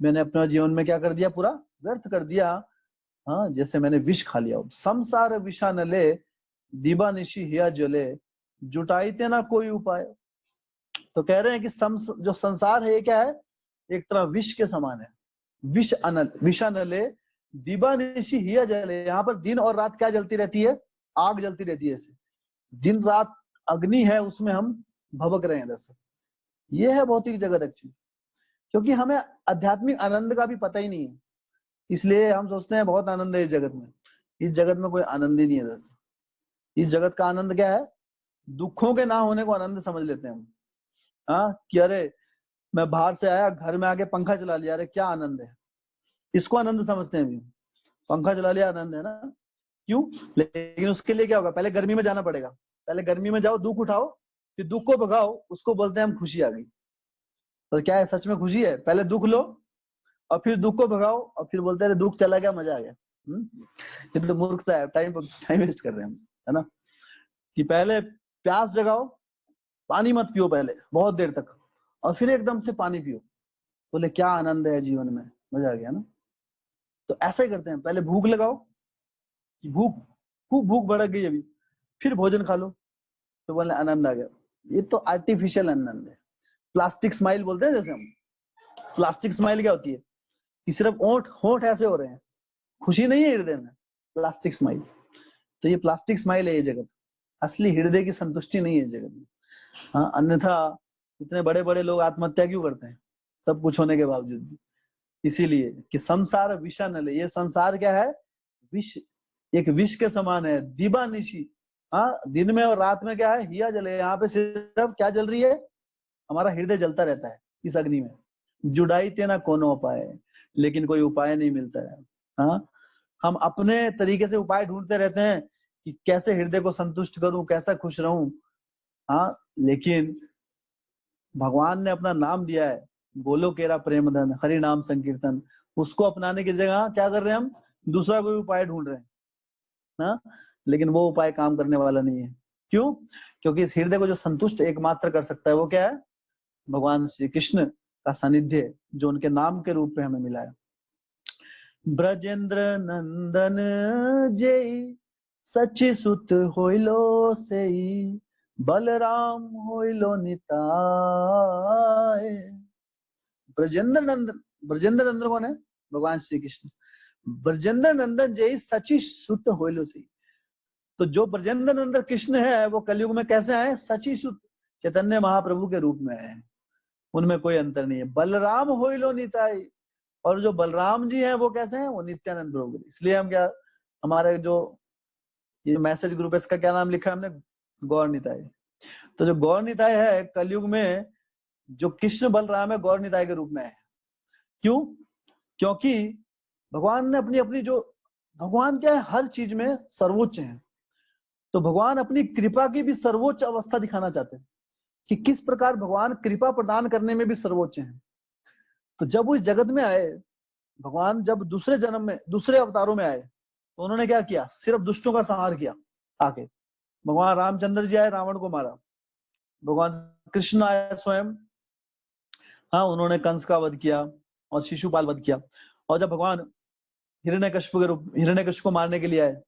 मैंने अपने जीवन में क्या कर दिया? पूरा व्यर्थ कर दिया। हाँ, जैसे मैंने विष खा लिया। संसार विषा नले, दीबा निशी हिया जले, जुटाईते ना कोई उपाय। तो कह रहे हैं कि जो संसार है ये क्या है? एक तरह विष के समान है। विष अनल, विषानले, दीबा निशी हिया जले। यहाँ पर दिन और रात क्या जलती रहती है? आग जलती रहती है। ऐसे दिन रात अग्नि है, उसमें हम भभक रहे हैं। दरअसल ये है भौतिक जगत एक्चुअली, क्योंकि हमें आध्यात्मिक आनंद का भी पता ही नहीं है, इसलिए हम सोचते हैं बहुत आनंद है इस जगत में। इस जगत में कोई आनंद ही नहीं है। दरअसल इस जगत का आनंद क्या है? दुखों के ना होने को आनंद समझ लेते हैं हम। हाँ, कि अरे मैं बाहर से आया, घर में आके पंखा चला लिया, अरे क्या आनंद है। इसको आनंद समझते हैं अभी। पंखा चला लिया आनंद है ना, क्यों? लेकिन उसके लिए क्या होगा, पहले गर्मी में जाना पड़ेगा, पहले गर्मी में जाओ, दुख उठाओ, फिर दुख को भगाओ, उसको बोलते हैं हम खुशी आ गई। पर क्या है सच में खुशी है? पहले दुख लो और फिर दुख को भगाओ और फिर बोलते हैं दुख चला गया मजा आ गया। ये तो मूर्खता है, टाइम वेस्ट कर रहे हैं हम, है ना। कि पहले प्यास जगाओ, पानी मत पियो पहले बहुत देर तक, और फिर एकदम से पानी पियो, बोले क्या आनंद है जीवन में, मजा आ गया ना। तो ऐसा ही करते हैं, पहले भूख लगाओ कि भूख, खूब भूख भड़क गई अभी, फिर भोजन खा लो तो बोले आनंद आ गया। ये तो आर्टिफिशियल आनंद है, प्लास्टिक स्माइल बोलते हैं जैसे हम। प्लास्टिक स्माइल क्या होती है कि सिर्फ ओंठ होंठ ऐसे हो रहे हैं, खुशी नहीं है हृदय में, प्लास्टिक स्माइल। तो ये प्लास्टिक स्माइल है ये जगत, असली हृदय की संतुष्टि नहीं है इस जगत में। हाँ, अन्यथा इतने बड़े बड़े लोग आत्महत्या क्यों करते हैं सब कुछ होने के बावजूद भी? इसीलिए कि संसार विषा न ले। ये संसार क्या है? विष, एक विष के समान है, दिबा निशी। हाँ, दिन में और रात में क्या है, हिया जले। यहाँ पे सिर्फ क्या जल रही है, हमारा हृदय जलता रहता है इस अग्नि में। जुड़ाई तेना कोनो उपाय, लेकिन कोई उपाय नहीं मिलता है। हाँ, हम अपने तरीके से उपाय ढूंढते रहते हैं कि कैसे हृदय को संतुष्ट करूं, कैसा खुश रहूं। हाँ, लेकिन भगवान ने अपना नाम दिया है, बोलो केरा प्रेम धन, हरि नाम संकीर्तन। उसको अपनाने की जगह क्या कर रहे हैं हम, दूसरा कोई उपाय ढूंढ रहे हैं ना। लेकिन वो उपाय काम करने वाला नहीं है। क्यों? क्योंकि इस हृदय को जो संतुष्ट एकमात्र कर सकता है वो क्या है? भगवान श्री कृष्ण का सानिध्य, जो उनके नाम के रूप में हमें मिला है। ब्रजेंद्र नंदन जय सचि सुत होइलो सेई, बलराम होइलो निताय। ब्रजेंद्र नंदन, ब्रजेंद्र नंदन कौन है? भगवान श्री कृष्ण। ब्रजेंद्र नंदन जय सचि सुत होइलो सेई। तो जो ब्रजेंद्र नंदन कृष्ण है वो कलयुग में कैसे आए? सचि सुत, चैतन्य महाप्रभु के रूप में आए। उनमें कोई अंतर नहीं है। बलराम होइलो निताई, और जो बलराम जी हैं वो कैसे हैं? वो नित्यानंद प्रभु। इसलिए हम क्या, हमारे जो ये मैसेज ग्रुप है इसका क्या नाम लिखा है हमने? गौर निताई। तो जो गौर निताई है कलयुग में, जो कृष्ण बलराम है गौर निताई के रूप में है। क्यों? क्योंकि भगवान ने अपनी अपनी जो, भगवान क्या है, हर चीज में सर्वोच्च है। तो भगवान अपनी कृपा की भी सर्वोच्च अवस्था दिखाना चाहते हैं कि किस प्रकार भगवान कृपा प्रदान करने में भी सर्वोच्च है। तो जब वो इस जगत में आए, भगवान जब दूसरे जन्म में, दूसरे अवतारों में आए, तो उन्होंने क्या किया? सिर्फ दुष्टों का संहार किया आके। भगवान रामचंद्र जी आए, रावण को मारा। भगवान कृष्ण आए स्वयं, हाँ, उन्होंने कंस का वध किया और शिशुपाल वध किया। और जब भगवान हिरण्यकश्यप के रूप, हिरण्यकश्यप को मारने के लिए आए,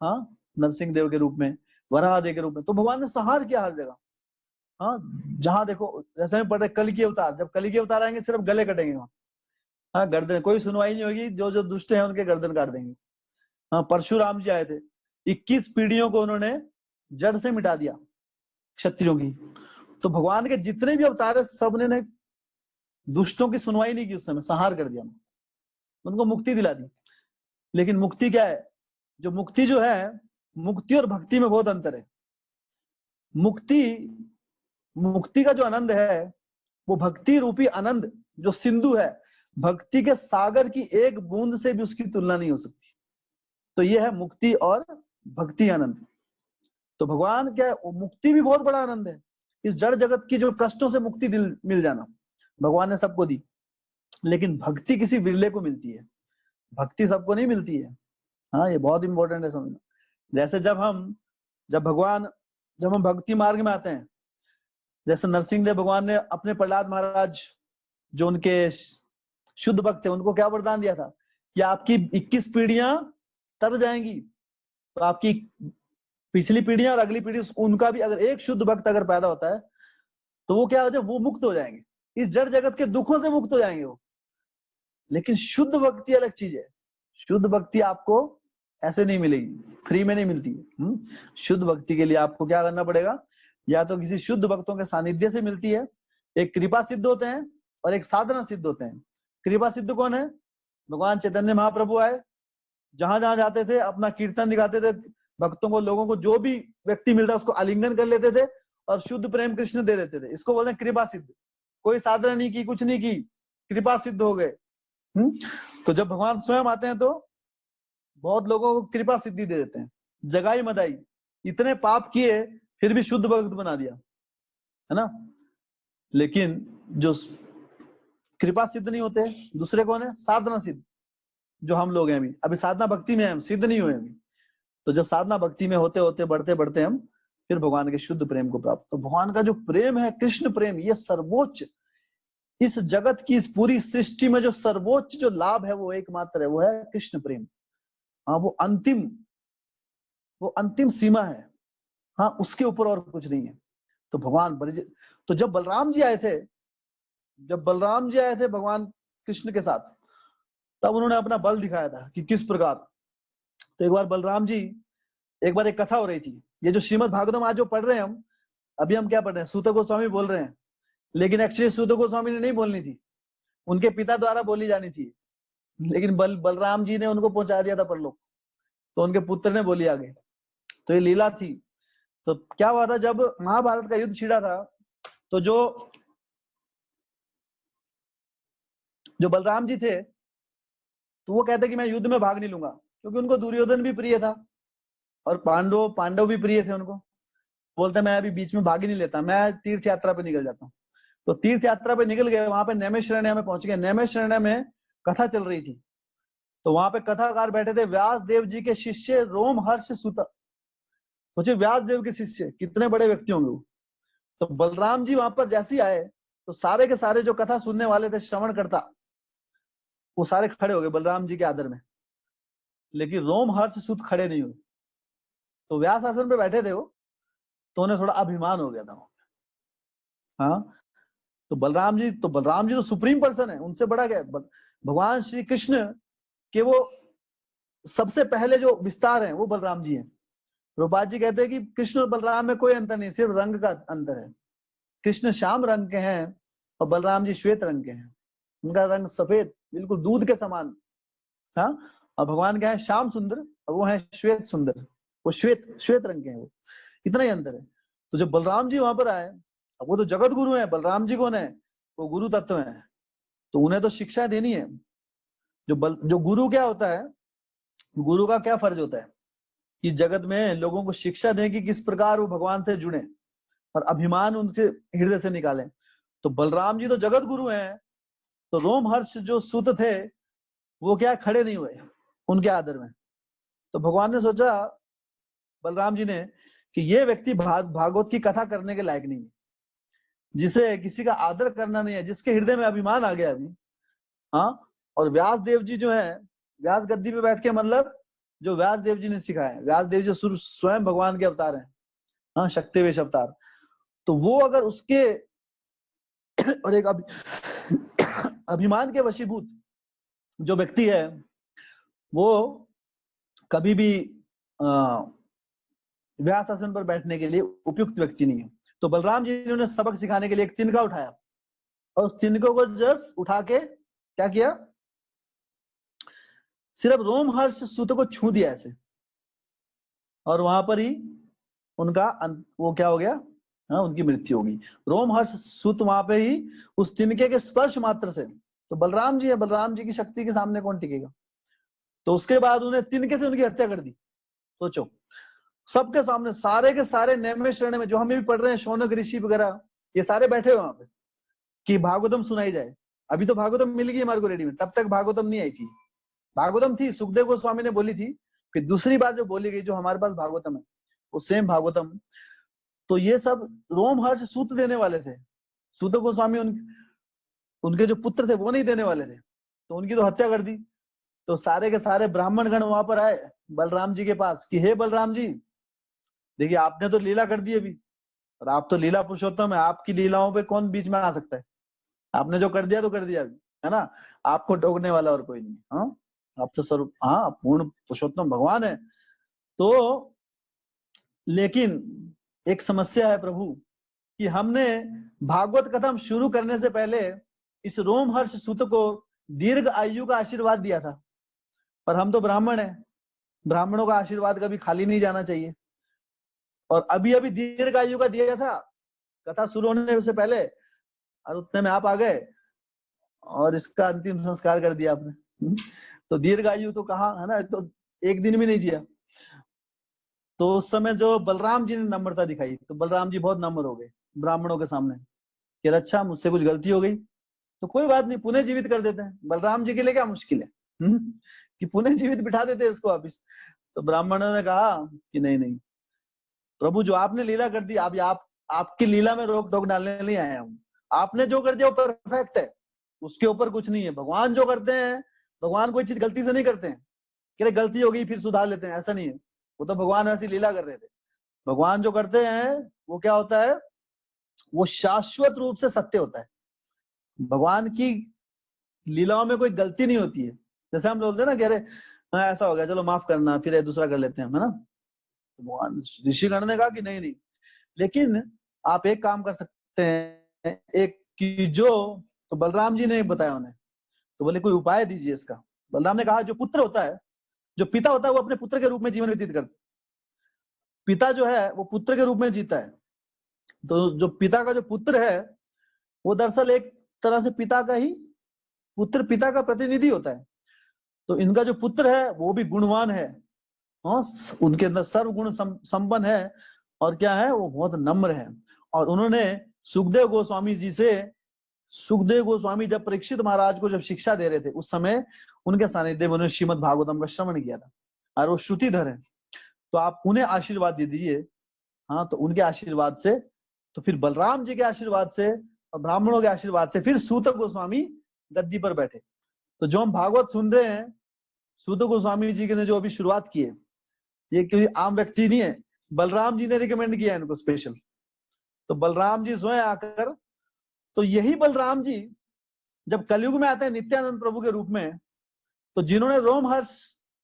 हाँ, नरसिंह देव के रूप में, वराहदेव के रूप में, तो भगवान ने संहार किया हर जगह। हाँ, जहां देखो, जैसे हम पढ़ रहे कल की अवतार, जब कल की अवतार आएंगे सिर्फ गले कटेंगे वहां। हाँ, गर्दन, कोई सुनवाई नहीं होगी, जो जो दुष्ट हैं उनके गर्दन काट देंगे। हाँ, परशुराम जी आए थे, 21 पीढ़ियों को उन्होंने जड़ से मिटा दिया क्षत्रियों की। तो भगवान के जितने भी अवतार है सबने ने दुष्टों की सुनवाई नहीं की, उस समय संहार कर दिया, उनको मुक्ति दिला दी। लेकिन मुक्ति क्या है? जो मुक्ति जो है, मुक्ति और भक्ति में बहुत अंतर है। मुक्ति, मुक्ति का जो आनंद है वो भक्ति रूपी आनंद जो सिंधु है, भक्ति के सागर की एक बूंद से भी उसकी तुलना नहीं हो सकती। तो ये है मुक्ति और भक्ति आनंद। तो भगवान क्या है, मुक्ति भी बहुत बड़ा आनंद है। इस जड़ जगत की जो कष्टों से मुक्ति मिल जाना, भगवान ने सबको दी। लेकिन भक्ति किसी विरले को मिलती है, भक्ति सबको नहीं मिलती है। हाँ, ये बहुत इंपॉर्टेंट है समझना। जैसे जब हम भक्ति मार्ग में आते हैं, जैसे नरसिंह देव भगवान ने अपने प्रहलाद महाराज, जो उनके शुद्ध भक्त थे, उनको क्या वरदान दिया था कि आपकी 21 पीढ़ियां तर जाएंगी, तो आपकी पिछली पीढ़ियां और अगली पीढ़ी, उनका भी अगर एक शुद्ध भक्त अगर पैदा होता है तो वो क्या हो जाए, वो मुक्त हो जाएंगे, इस जड़ जगत के दुखों से मुक्त हो जाएंगे वो। लेकिन शुद्ध भक्ति अलग चीज है। शुद्ध भक्ति आपको ऐसे नहीं मिलेगी, फ्री में नहीं मिलती है। शुद्ध भक्ति के लिए आपको क्या करना पड़ेगा? या तो किसी शुद्ध भक्तों के सानिध्य से मिलती है, एक कृपा सिद्ध होते हैं और एक साधना सिद्ध होते हैं। कृपा सिद्ध कौन है? भगवान चैतन्य महाप्रभु आए, जहां जहां जाते थे अपना कीर्तन दिखाते थे, भक्तों को, लोगों को, जो भी व्यक्ति मिलता उसको आलिंगन कर लेते थे और शुद्ध प्रेम कृष्ण दे देते थे। इसको बोलते हैं कृपा सिद्ध। कोई साधना नहीं की, कुछ नहीं की, कृपा सिद्ध हो गए। तो जब भगवान स्वयं आते हैं तो बहुत लोगों को कृपा सिद्धि दे देते हैं। जगाई मदाई इतने पाप किए फिर भी शुद्ध भक्त बना दिया, है ना। लेकिन जो कृपा सिद्ध नहीं होते दूसरे कौन है? साधना सिद्ध, जो हम लोग हैं अभी साधना भक्ति में हम सिद्ध नहीं हुए अभी। तो जब साधना भक्ति में होते होते बढ़ते बढ़ते हम फिर भगवान के शुद्ध प्रेम को प्राप्त। तो भगवान का जो प्रेम है, कृष्ण प्रेम, ये सर्वोच्च, इस जगत की, इस पूरी सृष्टि में जो सर्वोच्च जो लाभ है वो एकमात्र है, वो है कृष्ण प्रेम। हाँ, वो अंतिम सीमा है। हाँ, उसके ऊपर और कुछ नहीं है। तो भगवान तो जब बलराम जी आए थे भगवान कृष्ण के साथ, तब उन्होंने अपना बल दिखाया था कि किस प्रकार। तो एक बार बलराम जी, एक बार एक कथा हो रही थी, ये जो श्रीमद् भागवतम आज जो पढ़ रहे हैं हम, अभी हम क्या पढ़ रहे हैं? सूत गोस्वामी बोल रहे हैं, लेकिन एक्चुअली सूत गोस्वामी ने नहीं बोलनी थी, उनके पिता द्वारा बोली जानी थी, लेकिन बलराम जी ने उनको पहुंचा दिया था परलोक, तो उनके पुत्र ने बोली आगे। तो ये लीला थी। तो क्या हुआ था, जब महाभारत का युद्ध छिड़ा था, तो जो बलराम जी थे, तो वो कहते कि मैं युद्ध में भाग नहीं लूंगा, क्योंकि उनको दुर्योधन भी प्रिय था और पांडव भी प्रिय थे उनको। बोलते मैं अभी बीच में भाग ही नहीं लेता, मैं तीर्थ यात्रा पे निकल जाता हूँ। तो तीर्थ यात्रा पे निकल गए, वहां पे नैमिषारण्य में पहुंच गए। नैमिषारण्य में कथा चल रही थी, तो वहां पे कथाकार बैठे थे, व्यास देव जी के शिष्य रोमहर्ष सूत। सोचिए, व्यास देव के शिष्य कितने बड़े व्यक्ति होंगे वो। तो बलराम जी वहां पर जैसे ही आए, तो सारे के सारे जो कथा सुनने वाले थे, श्रवण करता, वो सारे खड़े हो गए बलराम जी के आदर में, लेकिन रोमहर्ष सूत खड़े नहीं हुए। तो व्यास आसन पे बैठे थे वो, तो उन्हें थोड़ा अभिमान हो गया था। हाँ, तो बलराम जी तो सुप्रीम पर्सन है, उनसे बड़ा क्या है? भगवान श्री कृष्ण के वो सबसे पहले जो विस्तार है वो बलराम जी हैं। प्रभुपाद जी कहते हैं कि कृष्ण और बलराम में कोई अंतर नहीं, सिर्फ रंग का अंतर है। कृष्ण श्याम रंग के हैं और बलराम जी श्वेत रंग के हैं। उनका रंग सफेद, बिल्कुल दूध के समान। हाँ, और भगवान क्या है? श्याम सुंदर, और वो है श्वेत सुंदर, वो श्वेत रंग के हैं। वो इतना ही अंतर है। तो जब बलराम जी वहां पर आए, अब वो तो जगत गुरु है, बलराम जी कौन है? वो गुरु तत्व है, तो उन्हें तो शिक्षा देनी है। जो गुरु क्या होता है, गुरु का क्या फर्ज होता है कि जगत में लोगों को शिक्षा दें कि किस प्रकार वो भगवान से जुड़े और अभिमान उनके हृदय से निकालें। तो बलराम जी तो जगत गुरु हैं, तो रोमहर्ष जो सूत थे वो क्या खड़े नहीं हुए उनके आदर में। तो भगवान ने सोचा, बलराम जी ने, कि ये व्यक्ति भागवत की कथा करने के लायक नहीं है, जिसे किसी का आदर करना नहीं है, जिसके हृदय में अभिमान आ गया अभी। हाँ, और व्यास देव जी जो है, व्यास गद्दी पे बैठ के, मतलब जो व्यास देव जी ने सिखाया, व्यास देव जी स्वयं भगवान के अवतार हैं। हाँ, शक्तिवेश अवतार। तो वो अगर उसके और एक अभिमान के वशीभूत जो व्यक्ति है, वो कभी भी व्यास आसन पर बैठने के लिए उपयुक्त व्यक्ति नहीं है। तो बलराम जी ने उन्हें सबक सिखाने के लिए एक तिनका उठाया, और उस तिनकों को जस्ट उठा के क्या किया, सिर्फ रोमहर्ष सूत को छू दिया ऐसे, और वहां पर ही उनका वो क्या हो गया, हाँ, उनकी मृत्यु होगी। रोमहर्ष सूत वहां पे ही उस तिनके के स्पर्श मात्र से। तो बलराम जी है, बलराम जी की शक्ति के सामने कौन टिकेगा। तो उसके बाद उन्हें तिनके से उनकी हत्या कर दी। सोचो, सबके सामने, सारे के सारे नैमिषारण्य में, जो हमें भी पढ़ रहे हैं, शौनक ऋषि वगैरह, ये सारे बैठे हुए वहां पे कि भागवतम सुनाई जाए। अभी तो भागवतम मिल गई हमारे को रेडी में, तब तक भागवतम नहीं आई थी। भागवतम थी, सुखदेव गोस्वामी ने बोली थी, फिर दूसरी बार जो बोली गई, जो हमारे पास भागवतम है, वो सेम भागवतम। तो ये सब रोमहर्ष सूत देने वाले थे। सूत गोस्वामी उनके जो पुत्र थे वो नहीं देने वाले थे, तो उनकी तो हत्या कर दी। तो सारे के सारे ब्राह्मण गण वहां पर आए बलराम जी के पास कि हे बलराम जी, देखिए आपने तो लीला कर दी अभी, और आप तो लीला पुरुषोत्तम है, आपकी लीलाओं पे कौन बीच में आ सकता है। आपने जो कर दिया तो कर दिया अभी, है ना। आपको टोकने वाला और कोई नहीं। हाँ, आप तो स्वरूप, हाँ, पूर्ण पुरुषोत्तम भगवान है। तो लेकिन एक समस्या है प्रभु, कि हमने भागवत कथा शुरू करने से पहले इस रोमहर्ष सूत को दीर्घ आयु का आशीर्वाद दिया था, पर हम तो ब्राह्मण हैं, ब्राह्मणों का आशीर्वाद कभी खाली नहीं जाना चाहिए। और अभी अभी दीर्घ आयु का दिया था कथा शुरू होने से पहले, और उतने में आप आ गए और इसका अंतिम संस्कार कर दिया आपने। तो दीर्घायु तो कहा है ना, तो एक दिन भी नहीं जिया। तो उस समय जो बलराम जी ने नम्रता दिखाई, तो बलराम जी बहुत नम्र हो गए ब्राह्मणों के सामने कि अच्छा मुझसे कुछ गलती हो गई तो कोई बात नहीं, पुनः जीवित कर देते हैं। बलराम जी के लिए क्या मुश्किल है कि पुनः जीवित बिठा देते हैं इसको वापिस। तो ब्राह्मणों ने कहा कि नहीं नहीं प्रभु, जो आपने लीला कर दी, अभी आपकी लीला में रोक टोक डालने नहीं आया हूँ। आपने जो कर दिया वो परफेक्ट है, उसके ऊपर कुछ नहीं है। भगवान जो करते हैं, भगवान कोई चीज गलती से नहीं करते हैं कि गलती हो गई फिर सुधार लेते हैं, ऐसा नहीं है। वो तो भगवान ऐसी लीला कर रहे थे। भगवान जो करते हैं वो क्या होता है, वो शाश्वत रूप से सत्य होता है। भगवान की लीलाओं में कोई गलती नहीं होती है। जैसे हम बोलते हैं ना कि अरे हाँ ऐसा हो गया चलो माफ करना, फिर दूसरा कर लेते हैं, है ना। तो भगवान ऋषिगण ने कहा कि नहीं नहीं, लेकिन आप एक काम कर सकते हैं, एक की जो, तो बलराम जी ने बताया उन्हें। तो बोले कोई उपाय दीजिए इसका। बलराम ने कहा जो पुत्र होता है, जो पिता होता है, वो अपने पुत्र के रूप में जीवन व्यतीत करता है। पिता जो है वो पुत्र के रूप में जीता है। तो जो पिता का जो पुत्र है वो दरअसल एक तरह से पिता का ही पुत्र, पिता का प्रतिनिधि होता है। तो इनका जो पुत्र है वो भी गुणवान है, हाँ, उनके अंदर सर्व गुण संपन्न है। और क्या है, वो बहुत नम्र है। और उन्होंने सुखदेव गोस्वामी जी से, सुखदेव गोस्वामी जब परीक्षित महाराज को जब शिक्षा दे रहे थे उस समय उनके सानिध्य में उन्होंने श्रीमद भागवतम का श्रवण किया था, और वो श्रुतिधर है। तो आप उन्हें आशीर्वाद दे दीजिए। हाँ, तो उनके आशीर्वाद से, तो फिर बलराम जी के आशीर्वाद से और ब्राह्मणों के आशीर्वाद से फिर सूत गोस्वामी गद्दी पर बैठे। तो जो हम भागवत सुन रहे हैं, सूत गोस्वामी जी ने जो अभी शुरुआत की है, ये कोई आम व्यक्ति नहीं है, बलराम जी ने रिकमेंड किया है इनको स्पेशल। तो बलराम जी स्वयं आकर, तो यही बलराम जी जब कलयुग में आते हैं नित्यानंद प्रभु के रूप में, तो जिन्होंने रोमहर्ष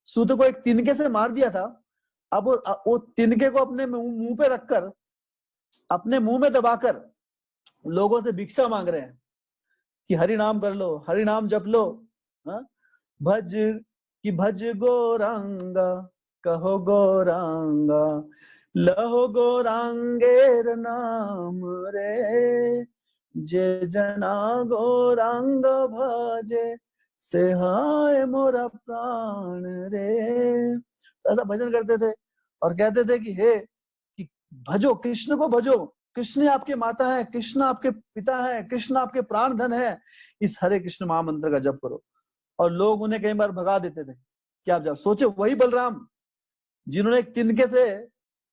सूत को एक तिनके से मार दिया था, अब वो तिनके को अपने मुंह पे रखकर, अपने मुंह में दबाकर लोगों से भिक्षा मांग रहे हैं कि हरि नाम कर लो, हरि नाम जप लो, हाँ? भज कि भज गौरांगा, कहो गौरांगा, लहो गौरांगेर नाम रे, जे जना गौरांग भजे, से हाय मोरा प्राण रे। तो ऐसा भजन करते थे और कहते थे कि हे, कि भजो कृष्ण को, भजो कृष्ण आपके माता है, कृष्ण आपके पिता है, कृष्ण आपके प्राण धन है, इस हरे कृष्ण महामंत्र का जप करो। और लोग उन्हें कई बार भगा देते थे कि आप जाओ। सोचो वही बलराम जिन्होंने एक तिनके से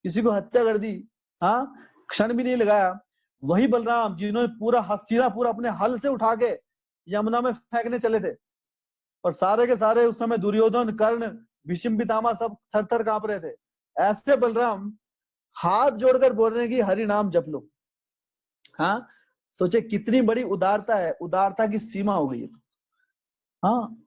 किसी को हत्या कर दी, हाँ, क्षण भी नहीं लगाया, वही बलराम जिन्होंने पूरा हस्तिनापुर अपने हल से उठा के यमुना में फेंकने चले थे, और सारे के सारे उस समय दुर्योधन, कर्ण, भीष्म पितामह सब थर थर कांप रहे थे। ऐसे बलराम हाथ जोड़कर बोल रहे हैं कि हरि नाम जप लो। हाँ, सोचे कितनी बड़ी उदारता है, उदारता की सीमा हो गई है। हाँ,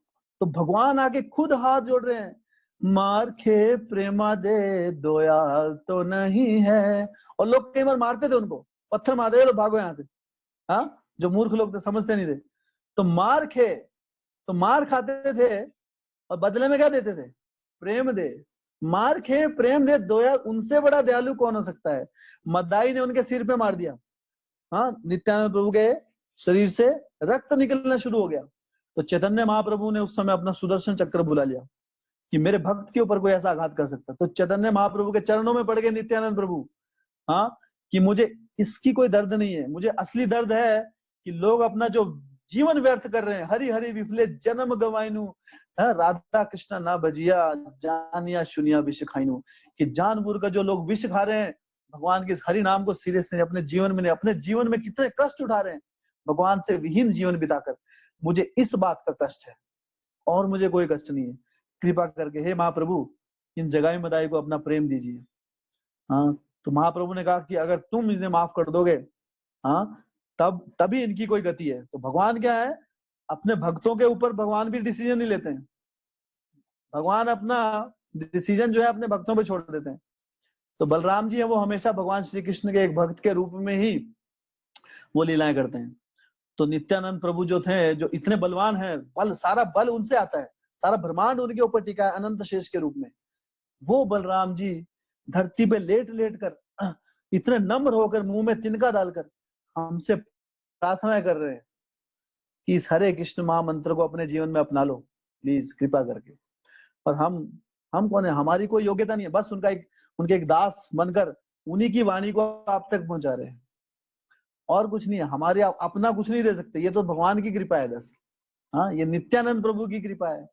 तो भगवान आके खुद हाथ जोड़ रहे हैं, मार खे प्रेमा दे दयाल तो नहीं है। और लोग कई बार मारते थे उनको, पत्थर मार दे, लो भागो यहाँ से। हाँ, जो मूर्ख लोग थे, समझते नहीं थे। तो मार खे, तो मार खाते थे और बदले में क्या देते थे, प्रेम दे। मार खे प्रेम दे, दया, उनसे बड़ा दयालु कौन हो सकता है। मद्दाई ने उनके सिर पे मार दिया। हाँ, नित्यानंद प्रभु के शरीर से रक्त निकलना शुरू हो गया। तो चैतन्य महाप्रभु ने उस समय अपना सुदर्शन चक्र बुला लिया कि मेरे भक्त के ऊपर कोई ऐसा आघात कर सकता। तो चैतन्य महाप्रभु के चरणों में पड़ गए नित्यानंद प्रभु, हाँ, कि मुझे इसकी कोई दर्द नहीं है, मुझे असली दर्द है कि लोग अपना जो जीवन व्यर्थ कर रहे हैं, हरि हरि विफले जन्म गवाइनु, राधा कृष्ण ना भजिया, जानिया सुनिया विष खाइनु, कि जानबूझ कर जो लोग विष खा रहे हैं भगवान के इस हरि नाम को सिरे से अपने जीवन में कितने कष्ट उठा रहे हैं भगवान से विहीन जीवन बिताकर, मुझे इस बात का कष्ट है और मुझे कोई कष्ट नहीं है। कृपा करके हे महाप्रभु इन जगाई मदाई को अपना प्रेम दीजिए। हाँ, तो महाप्रभु ने कहा कि अगर तुम इन्हें माफ कर दोगे, हाँ, तभी इनकी कोई गति है। तो भगवान क्या है, अपने भक्तों के ऊपर भगवान भी डिसीजन नहीं लेते हैं। भगवान अपना डिसीजन जो है अपने भक्तों पे छोड़ देते हैं। तो बलराम जी है वो हमेशा भगवान श्री कृष्ण के एक भक्त के रूप में ही वो लीलाएं करते हैं। तो नित्यानंद प्रभु जो थे, जो इतने बलवान हैं, बल, सारा बल उनसे आता है, सारा ब्रह्मांड उनके ऊपर टिका है अनंत शेष के रूप में। वो बलराम जी धरती पे लेट लेट कर, इतने नम्र होकर, मुंह में तिनका डालकर हमसे प्रार्थना कर रहे हैं कि इस हरे कृष्ण महामंत्र को अपने जीवन में अपना लो प्लीज, कृपा करके। और हम कौन है? हमारी कोई योग्यता नहीं है, बस उनके एक दास बनकर उन्हीं की वाणी को आप तक पहुंचा रहे हैं, और कुछ नहीं है। हमारे अपना कुछ नहीं दे सकते, ये तो भगवान की कृपा है दस। हाँ, ये नित्यानंद प्रभु की कृपा है।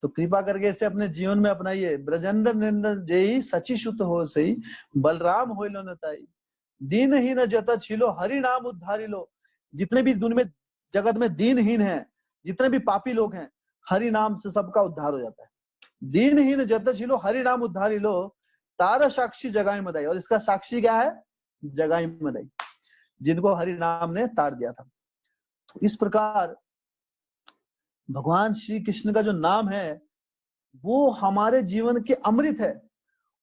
तो कृपा करके इसे अपने जीवन में अपनाइए। ब्रजेंद्र निंदर जेई सची शुत हो सही, बलराम होइलो नताई, दीनहीन जत छिलो हरि नाम उद्धारी लो। जितने भी दुनिया में जगत में दीनहीन हैं, जितने भी पापी लोग हैं, हरि नाम से सबका उद्धार हो जाता है। दीनहीन जत छिलो हरि नाम उद्धारी लो, तारा साक्षी जगाई मदाई। और इसका साक्षी क्या है? जगाई मदाई, जिनको हरि नाम ने तार दिया था। तो इस प्रकार भगवान श्री कृष्ण का जो नाम है वो हमारे जीवन के अमृत है,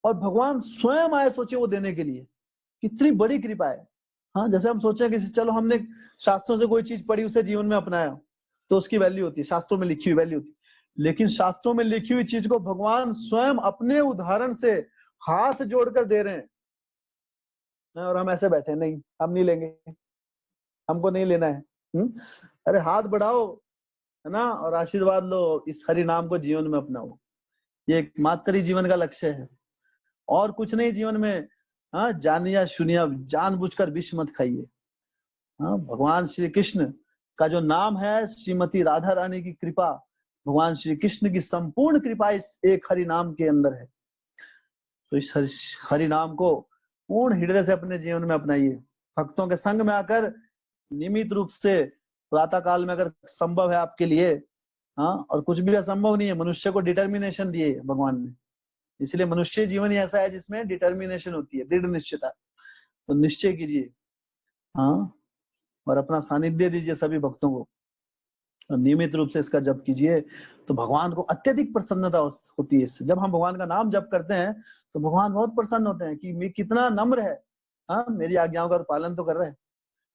और भगवान स्वयं आए सोचे वो देने के लिए। कितनी बड़ी कृपा है। हाँ, जैसे हम सोचे कि चलो हमने शास्त्रों से कोई चीज पढ़ी, उसे जीवन में अपनाया, तो उसकी वैल्यू होती है, शास्त्रों में लिखी हुई वैल्यू होती है। लेकिन शास्त्रों में लिखी हुई चीज को भगवान स्वयं अपने उदाहरण से हाथ जोड़कर दे रहे हैं, और हम ऐसे बैठे नहीं, हम नहीं लेंगे, हमको नहीं लेना है। अरे हाथ बढ़ाओ, है ना, और आशीर्वाद लो, इस हरि नाम को जीवन में अपनाओ। ये एकमात्र ही जीवन का लक्ष्य है, और कुछ नहीं जीवन में। हाँ, जानिया सुनिया, जानबूझकर विष मत खाइए। हाँ, भगवान श्री कृष्ण का जो नाम है, श्रीमती राधा रानी की कृपा, भगवान श्री कृष्ण की संपूर्ण कृपा इस एक हरि नाम के अंदर है। तो इस हरि नाम को पूर्ण हृदय से अपने जीवन में अपनाइए। भक्तों के संग में आकर नियमित रूप से प्रातः काल में, अगर संभव है आपके लिए, हाँ, और कुछ भी असंभव नहीं है, मनुष्य को डिटर्मिनेशन दिए भगवान ने, इसलिए मनुष्य जीवन ही ऐसा है जिसमें डिटर्मिनेशन होती है, दृढ़ निश्चयता। तो निश्चय कीजिए, हाँ, और अपना सानिध्य दीजिए सभी भक्तों को, और नियमित रूप से इसका जप कीजिए, तो भगवान को अत्यधिक प्रसन्नता होती है इससे। जब हम भगवान का नाम जप करते हैं तो भगवान बहुत प्रसन्न होते हैं कि मैं कितना नम्र है, हाँ, मेरी आज्ञाओं का पालन तो कर रहे हैं।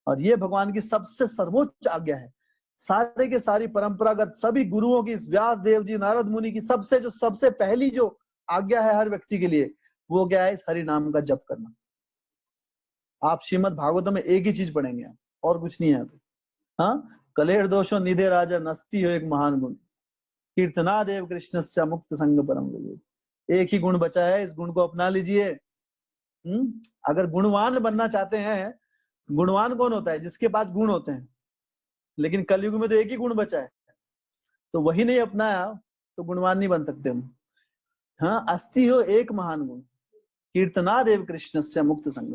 और ये भगवान की सबसे सर्वोच्च आज्ञा है। सारे के सारी परंपरागत सभी गुरुओं की, व्यास देव जी, नारद मुनि की सबसे पहली जो आज्ञा है हर व्यक्ति के लिए, वो क्या है? इस हरि नाम का जप करना। आप श्रीमद् भागवतम में एक ही चीज पढ़ेंगे आप, और कुछ नहीं है। हाँ, कलेर दोषो निधे राजा नस्ती हो एक महान गुण, कीर्तना देव कृष्ण से मुक्त संग परम विवेक। एक ही गुण बचा है, इस गुण को अपना लीजिए। अगर गुणवान बनना चाहते हैं, गुणवान कौन होता है? जिसके पास गुण होते हैं। लेकिन कलयुग में तो एक ही गुण बचा है, तो वही नहीं अपनाया तो गुणवान नहीं बन सकते हम। हाँ, अस्ति हो एक महान गुण, कीर्तना देव कृष्ण से मुक्त संग।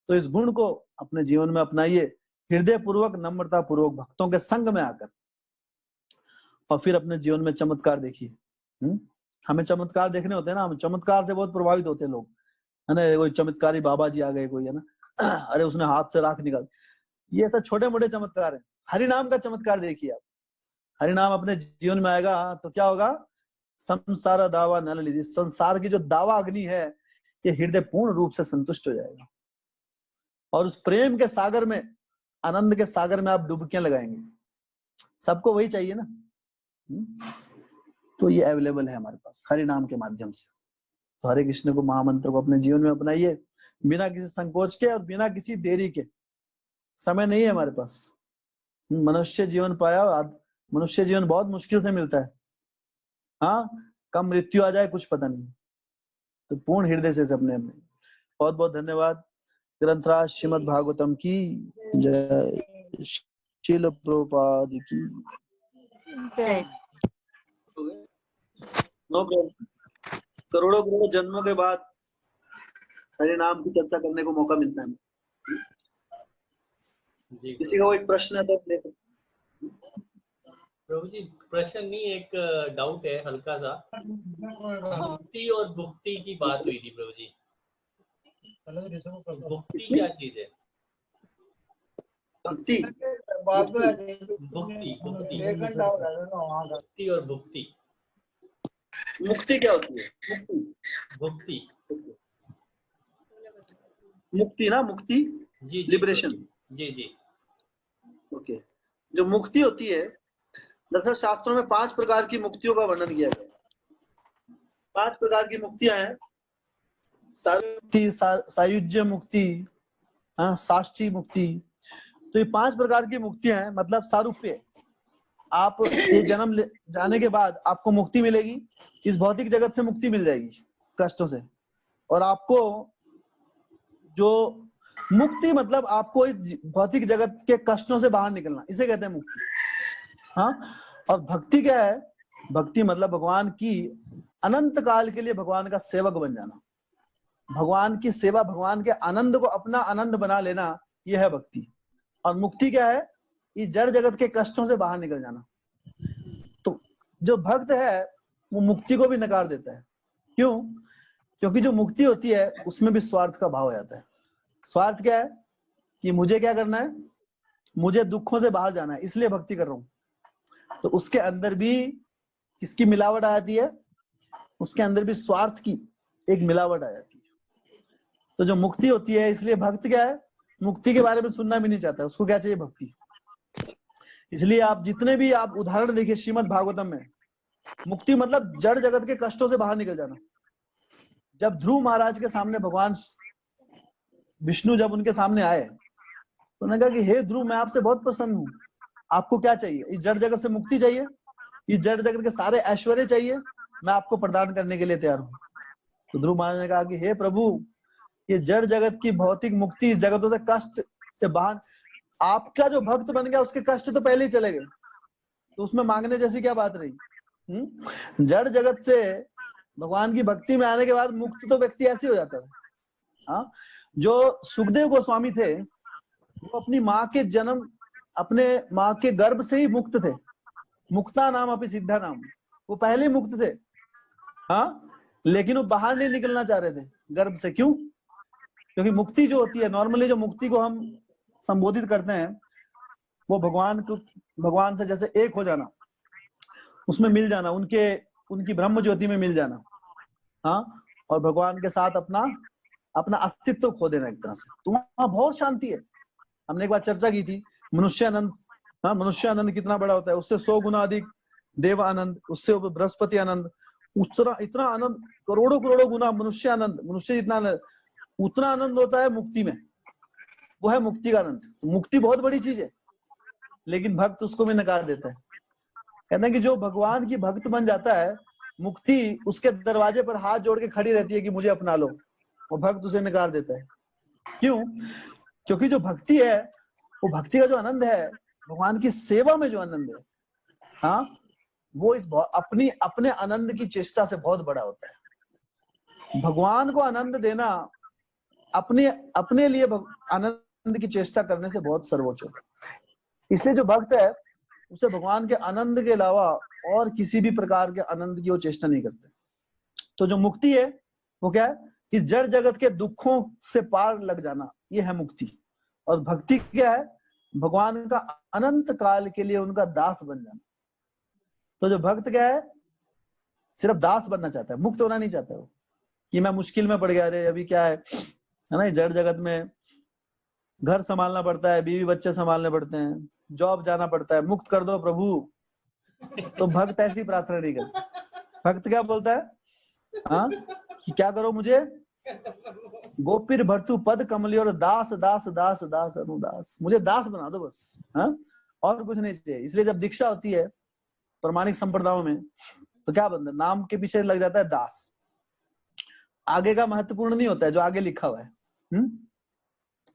तो इस गुण को अपने जीवन में अपनाइए, हृदय पूर्वक, नम्रता पूर्वक, भक्तों के संग में आकर, और फिर अपने जीवन में चमत्कार देखिए। हमें चमत्कार देखने होते हैं ना, हम चमत्कार से बहुत प्रभावित होते हैं लोग, है ना। कोई चमत्कारी बाबा जी आ गए, कोई, है ना, अरे उसने हाथ से राख निकाल, ये सब छोटे मोटे चमत्कार है। हरि नाम का चमत्कार देखिए आप। हरि नाम अपने जीवन में आएगा तो क्या होगा? संसार दावा न लीजिए, संसार की जो दावा अग्नि है, ये हृदय पूर्ण रूप से संतुष्ट हो जाएगा, और उस प्रेम के सागर में, आनंद के सागर में आप डुबकियां लगाएंगे। सबको वही चाहिए ना। तो ये अवेलेबल है हमारे पास हरि नाम के माध्यम से। तो हरे कृष्ण को, महामंत्र को अपने जीवन में अपनाइए, बिना किसी संकोच के और बिना किसी देरी के। समय नहीं है हमारे पास। मनुष्य जीवन पाया, मनुष्य जीवन बहुत मुश्किल से मिलता है। हाँ, कम मृत्यु आ जाए कुछ पता नहीं। तो पूर्ण हृदय से अपने बहुत बहुत धन्यवाद। ग्रंथराज श्रीमद् भागवतम की जय, श्रील प्रभुपाद की जय। करोड़ों करोड़ों जन्मों के बाद हरे नाम की चर्चा करने को मौका मिलता है। किसी का कोई प्रश्न है तो देखो। प्रभु जी, प्रश्न नहीं, एक डाउट है हल्का सा। मुक्ति और भुक्ति की बात हुई थी प्रभु जी, भुक्ति क्या चीज है? भक्ति, भुक्ति, भुक्ति, भुक्ति और भुक्ति, मुक्ति क्या होती है? भुक्ति, मुक्ति ना, मुक्ति, जी, लिबरेशन। जी जी। ओके, जो मुक्ति होती है, दरअसल शास्त्रों में 5 प्रकार की मुक्तियों का वर्णन किया गया है। 5 प्रकार की मुक्तियां हैं। सायुज्य, सायुज्य मुक्ति, हाँ, साष्टी मुक्ति। तो ये 5 प्रकार की मुक्तियां हैं, मतलब सारूप्य, आप ये जन्म जाने के बाद आपको मुक्ति मिलेगी, इस भौतिक जगत से मुक्ति मिल जाएगी कष्टों से, और आपको जो मुक्ति मतलब आपको इस भौतिक जगत के कष्टों से बाहर निकलना, इसे कहते हैं मुक्ति। हाँ, और भक्ति क्या है? भक्ति मतलब भगवान की अनंत काल के लिए भगवान का सेवक बन जाना, भगवान की सेवा, भगवान के आनंद को अपना आनंद बना लेना, यह है भक्ति। और मुक्ति क्या है? इस जड़ जगत के कष्टों से बाहर निकल जाना। तो जो भक्त है वो मुक्ति को भी नकार देता है। क्यों? क्योंकि जो मुक्ति होती है उसमें भी स्वार्थ का भाव हो जाता है। स्वार्थ क्या है? कि मुझे क्या करना है, मुझे दुखों से बाहर जाना है, इसलिए भक्ति कर रहा हूं। तो उसके अंदर भी किसकी मिलावट आ जाती है? उसके अंदर भी स्वार्थ की एक मिलावट आ जाती है। तो जो मुक्ति होती है, इसलिए भक्त क्या है, मुक्ति के बारे में सुनना भी नहीं चाहता, उसको क्या चाहिए? भक्ति। इसलिए आप जितने भी आप उदाहरण देखिए श्रीमद् भागवतम में, मुक्ति मतलब जड़ जगत के कष्टों से बाहर निकल जाना। जब ध्रुव महाराज के सामने भगवान विष्णु जब उनके सामने आए तो उन्होंने कहा कि हे ध्रुव, मैं आपसे बहुत प्रसन्न हूँ, आपको क्या चाहिए? इस जड़ जगत से मुक्ति चाहिए, इस जड़ जगत के सारे ऐश्वर्य चाहिए, मैं आपको प्रदान करने के लिए तैयार हूँ। तो ध्रुव महाराज ने कहा कि हे प्रभु, ये जड़ जगत की भौतिक मुक्ति, इस जगतों से कष्ट से बाहर, आपका जो भक्त बन गया उसके कष्ट तो पहले ही चले गए, तो उसमें मांगने जैसी क्या बात रही? जड़ जगत से भगवान की भक्ति में आने के बाद मुक्त तो व्यक्ति ऐसे हो जाता है। हाँ, जो सुखदेव गोस्वामी थे वो अपनी माँ के जन्म, अपने माँ के गर्भ से ही मुक्त थे। मुक्ता नाम अपनी सिद्धा नाम, वो पहले ही मुक्त थे। हाँ, लेकिन वो बाहर नहीं निकलना चाह रहे थे गर्भ से। क्यों? क्योंकि मुक्ति जो होती है, नॉर्मली जो मुक्ति को हम संबोधित करते हैं, वो भगवान से जैसे एक हो जाना, उसमें मिल जाना, उनकी ब्रह्म ज्योति में मिल जाना। हाँ, और भगवान के साथ अपना अस्तित्व खो देना एक तरह से। तो वहां बहुत शांति है। हमने एक बार चर्चा की थी मनुष्य आनंद। हाँ, मनुष्य आनंद कितना बड़ा होता है, उससे 100 गुना अधिक देव आनंद, उससे बृहस्पति आनंद, उस तरह इतना आनंद, करोड़ों करोड़ों गुना मनुष्य आनंद, मनुष्य जितना आनंद, उतना आनंद होता है मुक्ति में। वो है मुक्ति का आनंद। मुक्ति बहुत बड़ी चीज है, लेकिन भक्त उसको भी नकार देता है। कहते हैं कि जो भगवान की भक्त बन जाता है, मुक्ति उसके दरवाजे पर हाथ जोड़ के खड़ी रहती है कि मुझे अपना लो, और भक्त उसे नकार देता है। क्यों? क्योंकि जो भक्ति है, वो भक्ति का जो आनंद है, भगवान की सेवा में जो आनंद है, हाँ, वो अपने आनंद की चेष्टा से बहुत बड़ा होता है। भगवान को आनंद देना अपने लिए आनंद की चेष्टा करने से बहुत सर्वोच्च होता है। इसलिए जो भक्त है उसे भगवान के आनंद के अलावा और किसी भी प्रकार के आनंद की वो चेष्टा नहीं करते। तो जो मुक्ति है वो क्या है? इस जड़ जगत के दुखों से पार लग जाना, ये है मुक्ति। और भक्ति क्या है? भगवान का अनंत काल के लिए उनका दास बन जाना। तो जो भक्त क्या है? सिर्फ दास बनना चाहता है, मुक्त होना नहीं चाहता वो, कि मैं मुश्किल में पड़ गया, अरे अभी क्या है ना, जड़ जगत में घर संभालना पड़ता है, बीवी बच्चे संभालने पड़ते हैं, जॉब जाना पड़ता है, मुक्त कर दो प्रभु। तो भक्त ऐसी प्रार्थना नहीं करता। भक्त क्या बोलता है? हाँ, कि क्या करो मुझे? गोपीर भर्तु पद कमली और दास दास दास दास अनुदास, मुझे दास बना दो बस। हाँ, और कुछ नहीं चाहिए। इसलिए जब दीक्षा होती है प्रमाणिक संप्रदायों में, तो क्या बनता है? नाम के पीछे लग जाता है दास। आगे का महत्वपूर्ण नहीं होता है, जो आगे लिखा हुआ है।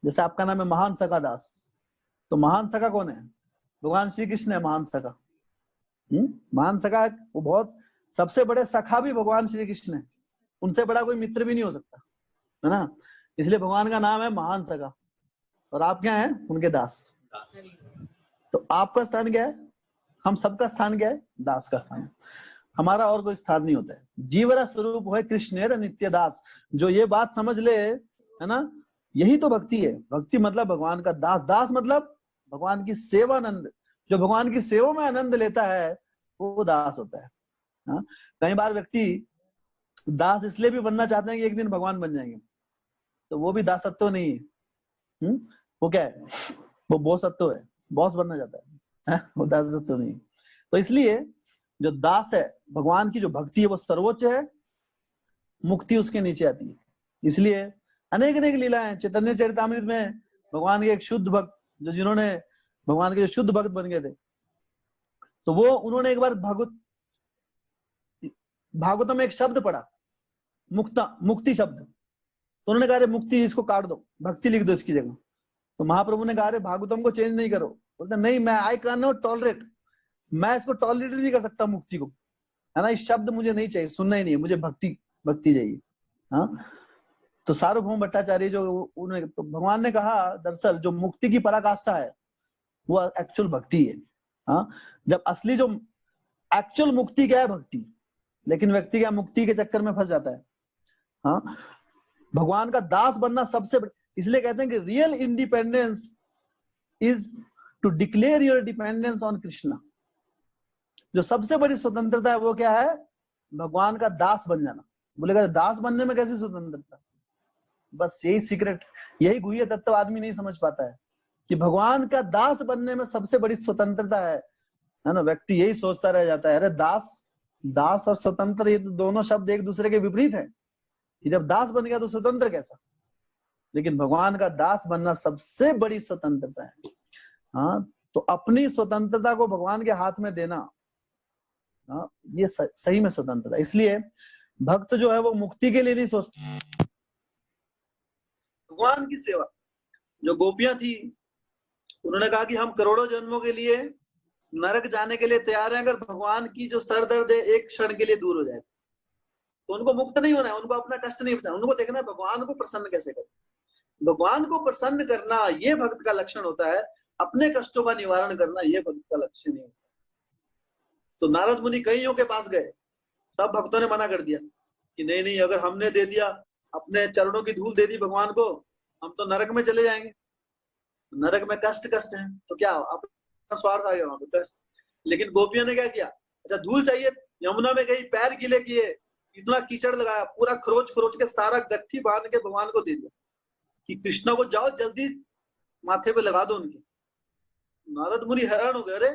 जैसे आपका नाम है महान सखा दास, तो महान सखा कौन है? भगवान श्री कृष्ण है महान सखा। महान सखा वो बहुत, सबसे बड़े सखा भी भगवान श्री कृष्ण है, उनसे बड़ा कोई मित्र भी नहीं हो सकता, है ना। इसलिए भगवान का नाम है महान सखा, और आप क्या हैं? उनके दास। तो आपका स्थान क्या है? हम सबका स्थान क्या है? दास का स्थान। हमारा और कोई स्थान नहीं होता है। जीवरा स्वरूप है कृष्णेर नित्य दास। जो ये बात समझ ले, है ना, यही तो भक्ति है। भक्ति मतलब भगवान का दास। दास मतलब भगवान की सेवानंद। जो भगवान की सेवा में आनंद लेता है वो दास होता है। हाँ? कई बार व्यक्ति दास इसलिए भी बनना चाहते हैं कि एक दिन भगवान बन जाएंगे, तो वो भी दासत्व नहीं है। वो क्या है? वो बोसत्व है, बॉस बनना चाहता है, वो दासत्व नहीं। तो इसलिए जो दास है, भगवान की जो भक्ति है वो सर्वोच्च है, मुक्ति उसके नीचे आती है। इसलिए अनेक अनेक लीलाएं चैतन्य चरितामृत में भगवान के एक शुद्ध भक्त, जो जिन्होंने भगवान के जो शुद्ध भक्त बन गए थे, तो वो उन्होंने एक बार भागवतम में एक शब्द पढ़ा, मुक्ति शब्द, तो उन्होंने कहा अरे मुक्ति इसको काट दो, भक्ति लिख दो इसकी जगह। तो महाप्रभु ने कहा अरे भागवतम को चेंज नहीं करो। बोलते नहीं, मैं आई कैन नॉट टॉलरेट, मैं इसको टॉलरेट नहीं कर सकता मुक्ति को, है ना, इस शब्द मुझे नहीं चाहिए, सुनना ही नहीं है, मुझे भक्ति चाहिए। हाँ, तो सार्वभौम भट्टाचार्य जो उन्होंने, तो भगवान ने कहा दरअसल जो मुक्ति की पराकाष्ठा है वो एक्चुअल भक्ति है। हाँ, जब असली जो एक्चुअल मुक्ति क्या है, भक्ति। लेकिन व्यक्ति क्या मुक्ति के चक्कर में फंस जाता है। हाँ, भगवान का दास बनना सबसे इसलिए कहते हैं कि real independence is to declare your dependence on Krishna. जो सबसे बड़ी स्वतंत्रता है वो क्या है, भगवान का दास बन जाना। बोलेगा दास बनने में कैसी स्वतंत्रता, बस यही सीक्रेट, यही गुह्य तत्व आदमी नहीं समझ पाता है कि भगवान का दास बनने में सबसे बड़ी स्वतंत्रता है ना। व्यक्ति यही सोचता रह जाता है, अरे दास और स्वतंत्र ये तो दोनों शब्द एक दूसरे के विपरीत है, कि जब दास बन गया तो स्वतंत्र कैसा। लेकिन भगवान का दास बनना सबसे बड़ी स्वतंत्रता है। हाँ, तो अपनी स्वतंत्रता को भगवान के हाथ में देना, हाँ, ये सही में स्वतंत्रता। इसलिए भक्त जो है वो मुक्ति के लिए नहीं सोचते, भगवान की सेवा। जो गोपियां थी उन्होंने कहा कि हम करोड़ों जन्मों के लिए नरक जाने के लिए तैयार हैं, अगर भगवान की जो सर दर्द है एक क्षण के लिए दूर हो जाए तो उनको मुक्त नहीं होना है, उनको अपना कष्ट नहीं बचाना, उनको देखना है भगवान को प्रसन्न कैसे करें। भगवान को प्रसन्न करना ये भक्त का लक्षण होता है, अपने कष्टों का निवारण करना ये भक्त का लक्ष्य नहीं होता। तो नारद मुनि कईयों के पास गए, सब भक्तों ने मना कर दिया कि नहीं नहीं, अगर हमने दे दिया, अपने चरणों की धूल दे दी भगवान को, हम तो नरक में चले जाएंगे, नरक में कष्ट है, तो क्या अपना स्वार्थ आ गया वहां पे, कष्ट। लेकिन गोपियों ने क्या किया, अच्छा धूल चाहिए, यमुना में गई, पैर गीले किए, इतना कीचड़ लगाया, पूरा खरोच के सारा गट्ठी बांध के भगवान को दे दिया कि कृष्णा को जाओ जल्दी माथे पे लगा दो उनके। नारद मुनि हैरान हो गए, अरे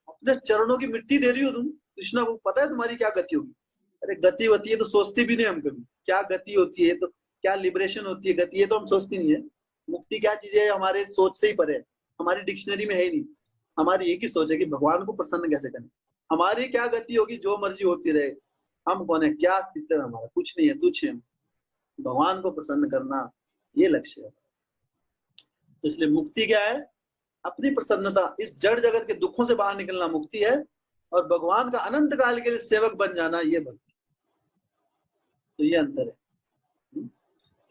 अपने चरणों की मिट्टी दे रही हो तुम कृष्णा को, पता है तुम्हारी क्या गति होगी। अरे गति होती है तो सोचती भी नहीं हम कभी, क्या गति होती है, तो क्या लिबरेशन होती है, गति है तो हम सोचती नहीं है। मुक्ति क्या चीज है हमारे सोच से ही परे है, हमारी डिक्शनरी में है ही नहीं। हमारी एक ही सोच है कि भगवान को प्रसन्न कैसे करें, हमारी क्या गति होगी, जो मर्जी होती रहे, हम कौन है, क्या अस्तित्व है हमारा, कुछ नहीं है, तुच्छ है। भगवान को प्रसन्न करना ये लक्ष्य है। तो इसलिए मुक्ति क्या है, अपनी प्रसन्नता, इस जड़ जगत के दुखों से बाहर निकलना मुक्ति है, और भगवान का अनंत काल के लिए सेवक बन जाना ये भक्ति। तो ये अंतर है।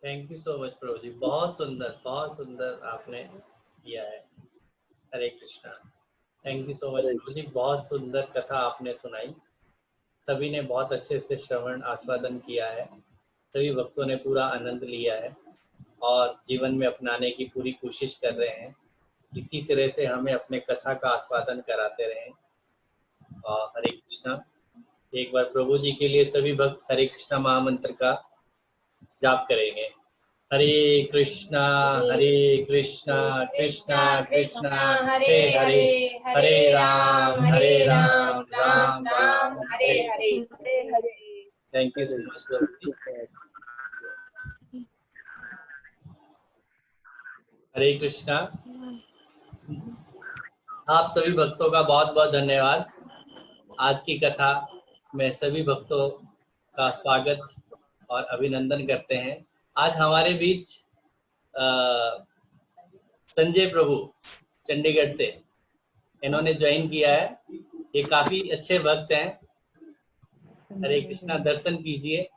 थैंक यू सो मच प्रभु जी, बहुत सुंदर आपने किया है। Hare Krishna. Thank you so much प्रभु जी, बहुत सुंदर कथा आपने सुनाई। सभी ने बहुत अच्छे से श्रवण आस्वादन किया है, सभी भक्तों ने पूरा आनंद लिया है और जीवन में अपनाने की पूरी कोशिश कर रहे हैं। इसी तरह से हमें अपने कथा का आस्वादन कराते रहें। और हरे कृष्णा। एक बार प्रभु जी के लिए सभी भक्त हरे कृष्णा महामंत्र का जाप करेंगे। हरे कृष्णा कृष्णा कृष्णा हरे हरे, हरे Ram Ram Ram Hare Hare. Thank you so much प्रभु जी। हरे कृष्णा। आप सभी भक्तों का बहुत बहुत धन्यवाद। आज की कथा में सभी भक्तों का स्वागत और अभिनंदन करते हैं। आज हमारे बीच संजय प्रभु चंडीगढ़ से इन्होंने ज्वाइन किया है। ये काफी अच्छे भक्त हैं। हरे कृष्णा। दर्शन कीजिए।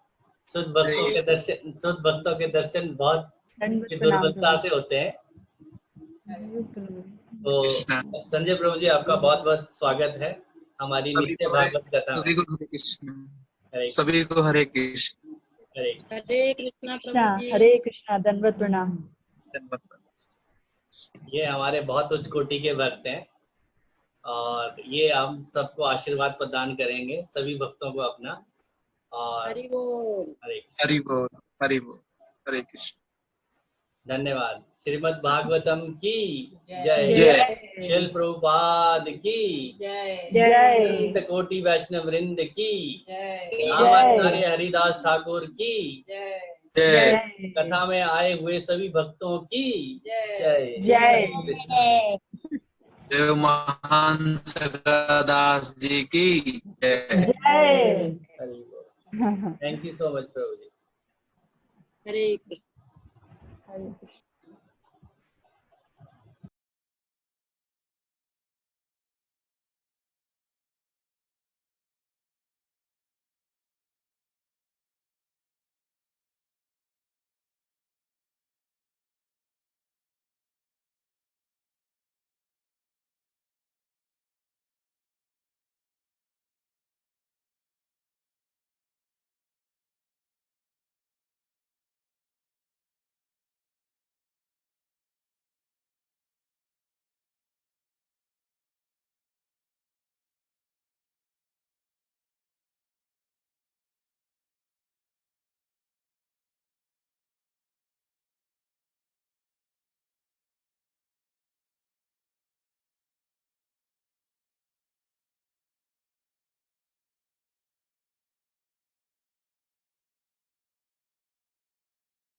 शुद्ध भक्तों के दर्शन बहुत दुर्लभता से होते हैं। तो संजय प्रभु जी, आपका बहुत बहुत स्वागत है हमारी नित्य भागवत कथा में। सभी को हरे कृष्ण। सभी को हरे कृष्ण। हरे कृष्णा प्रभु जी। हरे कृष्णा। दंडवत प्रणाम। ये हमारे बहुत उच्च कोटि के भक्त हैं और ये हम सबको आशीर्वाद प्रदान करेंगे, सभी भक्तों को अपना। और हरि बोल। हरि बोल। हरि बोल। हरे कृष्ण। धन्यवाद। श्रीमद् भागवतम की जय। जय। श्रील प्रभुपाद की जय। अनंत कोटि वैष्णव वृंद की जय। रामाचार्य हरिदास ठाकुर की जय। कथा में आए हुए सभी भक्तों की जय। जय। जय। देव महान सगादास जी की जय। जय। थैंक यू सो मच प्रभु जी। हरे कृष्ण।